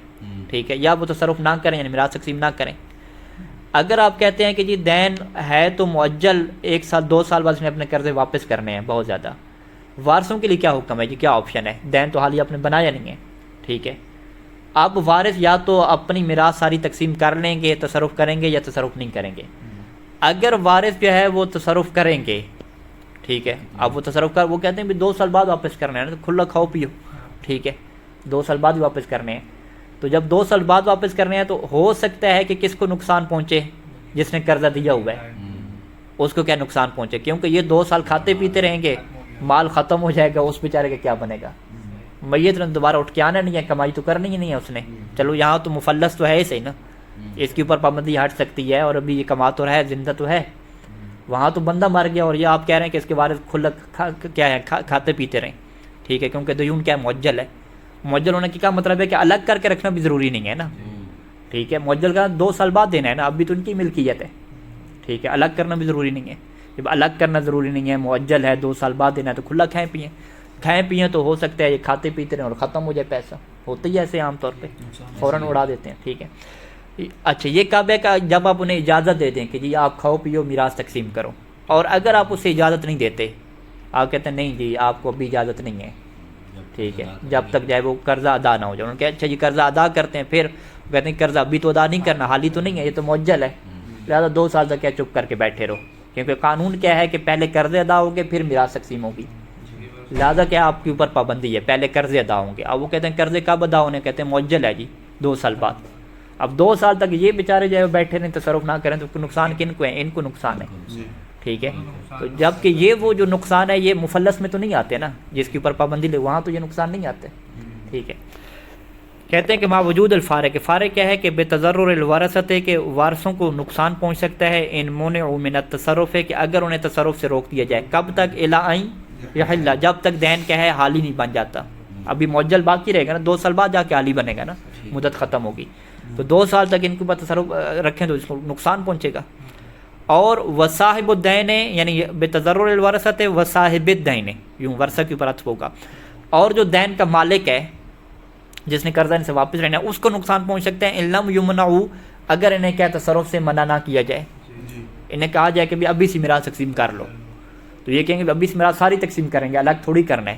ٹھیک ہے، یا وہ تصرف نہ کریں یعنی میراث تقسیم نہ کریں. اگر آپ کہتے ہیں کہ جی دین ہے تو معجل 1 سال 2 سال بعد اس نے اپنے قرضے واپس کرنے ہیں بہت زیادہ، وارثوں کے لیے کیا حکم ہے جی، کیا آپشن ہے. دین تو حالیہ آپ نے بنایا نہیں ہے. ٹھیک ہے، اب وارث یا تو اپنی میراث ساری تقسیم کر لیں گے، تصرف کریں گے، یا تصرف نہیں کریں گے. اگر وارث جو ہے وہ تصرف کریں گے، ٹھیک ہے، اب وہ تصرف کر، وہ کہتے ہیں بھی 2 سال بعد واپس کرنا ہے نا، تو کھلا کھاؤ پیو. ٹھیک ہے، 2 سال بعد واپس کرنے ہیں. تو جب 2 سال بعد واپس کرنے ہیں تو ہو سکتا ہے کہ کس کو نقصان پہنچے، جس نے قرضہ دیا ہوا ہے اس کو کیا نقصان پہنچے، کیونکہ یہ 2 سال کھاتے پیتے رہیں گے، مال ختم ہو جائے گا، اس بیچارے کا کیا بنے گا. میت نے دوبارہ اٹھ کے آنا نہیں ہے، کمائی تو کرنی ہی نہیں ہے اس نے. چلو یہاں تو مفلس تو ہے ہی صحیح نا، اس کے اوپر پابندی ہٹ سکتی ہے، اور ابھی یہ کما تو رہا ہے، زندہ تو ہے. وہاں تو بندہ مر گیا، اور یہ آپ کہہ رہے ہیں کہ اس کے بارے کھلا کیا ہے، کھاتے پیتے رہیں. ٹھیک ہے، کیونکہ دیون کیا ہے، معجل ہے. معجل ہونے کی کیا مطلب ہے کہ الگ کر کے رکھنا بھی ضروری نہیں ہے نا. ٹھیک ہے، معجل کا 2 سال بعد دینا ہے نا، ابھی تو ان کی ملکیت ہے. ٹھیک ہے، الگ کرنا بھی ضروری نہیں ہے. جب الگ کرنا ضروری نہیں ہے، معجل ہے، 2 سال بعد دینا ہے، تو کھلا کھائیں پئیں تو ہو سکتا ہے یہ کھاتے پیتے رہیں اور ختم ہو جائے پیسہ. ہوتا ہی ایسے عام طور پہ فوراً اڑا دیتے ہیں. ٹھیک ہے، اچھا یہ کب ہے کہ جب آپ انہیں اجازت دے دیں کہ جی آپ کھاؤ پیو میراث تقسیم کرو. اور اگر آپ اسے اجازت نہیں دیتے، آپ کہتے ہیں نہیں جی آپ کو ابھی اجازت نہیں ہے. ٹھیک ہے، جب تک جائے وہ قرضہ ادا نہ ہو جائے. انہوں نے کہا اچھا جی قرضہ ادا کرتے ہیں، پھر کہتے ہیں قرضہ ابھی تو ادا نہیں کرنا، حالی تو نہیں ہے، یہ تو معجل ہے، لہٰذا 2 سال تک کیا چپ کر کے بیٹھے رہو. کیونکہ قانون کیا ہے کہ پہلے قرضے ادا ہوں گے پھر میراث تقسیم ہوگی. لہٰذا کیا آپ کے اوپر پابندی ہے، پہلے قرضے ادا ہوں گے. اب وہ کہتے ہیں قرضے کب ادا ہونے، کہتے ہیں معجل ہے جی 2 سال بعد. اب 2 سال تک یہ بیچارے جو ہے بیٹھے رہیں، تصرف نہ کریں، تو نقصان کن کو ہے، ان کو نقصان ہے. ٹھیک ہے، تو جب کہ یہ وہ جو نقصان ہے یہ مفلس میں تو نہیں آتے نا، جس کے اوپر پابندی لے وہاں تو یہ نقصان نہیں آتے. ٹھیک ہے، کہتے ہیں کہ مع وجود الفارق، فارق کیا ہے کہ بے تضرر الورثۃ، کہ وارثوں کو نقصان پہنچ سکتا ہے. ان منعوا من التصرف، کہ اگر انہیں تصرف سے روک دیا جائے. کب تک، الی ان یحل، جب تک دین کیا ہے حالی نہیں بن جاتا. ابھی معجل باقی رہے گا نا، 2 سال بعد جا کے حالی بنے گا نا، مدت ختم ہوگی. تو 2 سال تک ان کے اوپر تصرف رکھیں تو اس کو نقصان پہنچے گا. اور وصاحب الدین، یعنی بے تضرر الورثۃ وصاحب الدین، یوں ورثہ کے اوپر عطف ہوگا. اور جو دین کا مالک ہے جس نے قرضہ ان سے واپس لینا ہے اس کو نقصان پہنچ سکتے ہیں. ان لم یمنعوا، اگر انہیں کیا تصرف سے منع نہ کیا جائے، انہیں کہا جائے کہ بھی ابھی سے میراث تقسیم کر لو، تو یہ کہیں گے ابھی سے میراث ساری تقسیم کریں گے، الگ تھوڑی کرنا ہے.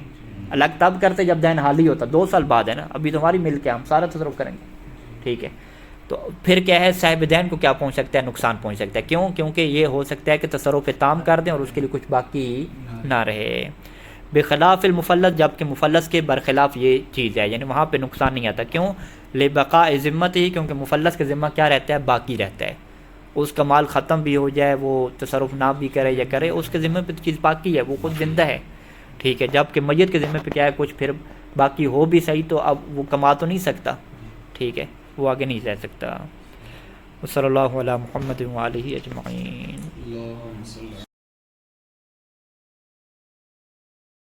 الگ تب کرتے جب دین حالی ہوتا، 2 سال بعد ہے نا، ابھی تمہاری ملک ہے، ہم سارا تصرف کریں گے. ٹھیک ہے، تو پھر کیا ہے، صاحب دین کو کیا پہنچ سکتا ہے، نقصان پہنچ سکتا ہے. کیوں؟ کیونکہ یہ ہو سکتا ہے کہ تصرف تام کر دیں اور اس کے لیے کچھ باقی نہ رہے. بخلاف المفلس، جبکہ مفلس کے برخلاف یہ چیز ہے، یعنی وہاں پہ نقصان نہیں آتا. کیوں؟ لبقاء ذمت ہی، کیونکہ مفلس کے ذمہ کیا رہتا ہے، باقی رہتا ہے. اس کا مال ختم بھی ہو جائے، وہ تصرف نہ بھی کرے یا کرے، اس کے ذمہ پہ چیز باقی ہے، وہ خود زندہ ہے. ٹھیک ہے، جبکہ میت کے ذمہ پہ کیا ہے، کچھ پھر باقی ہو بھی صحیح تو اب وہ کما تو نہیں سکتا. ٹھیک ہے، وہ آگے نہیں رہ سکتا. صلی اللہ علی محمد و آلہ اجمعین.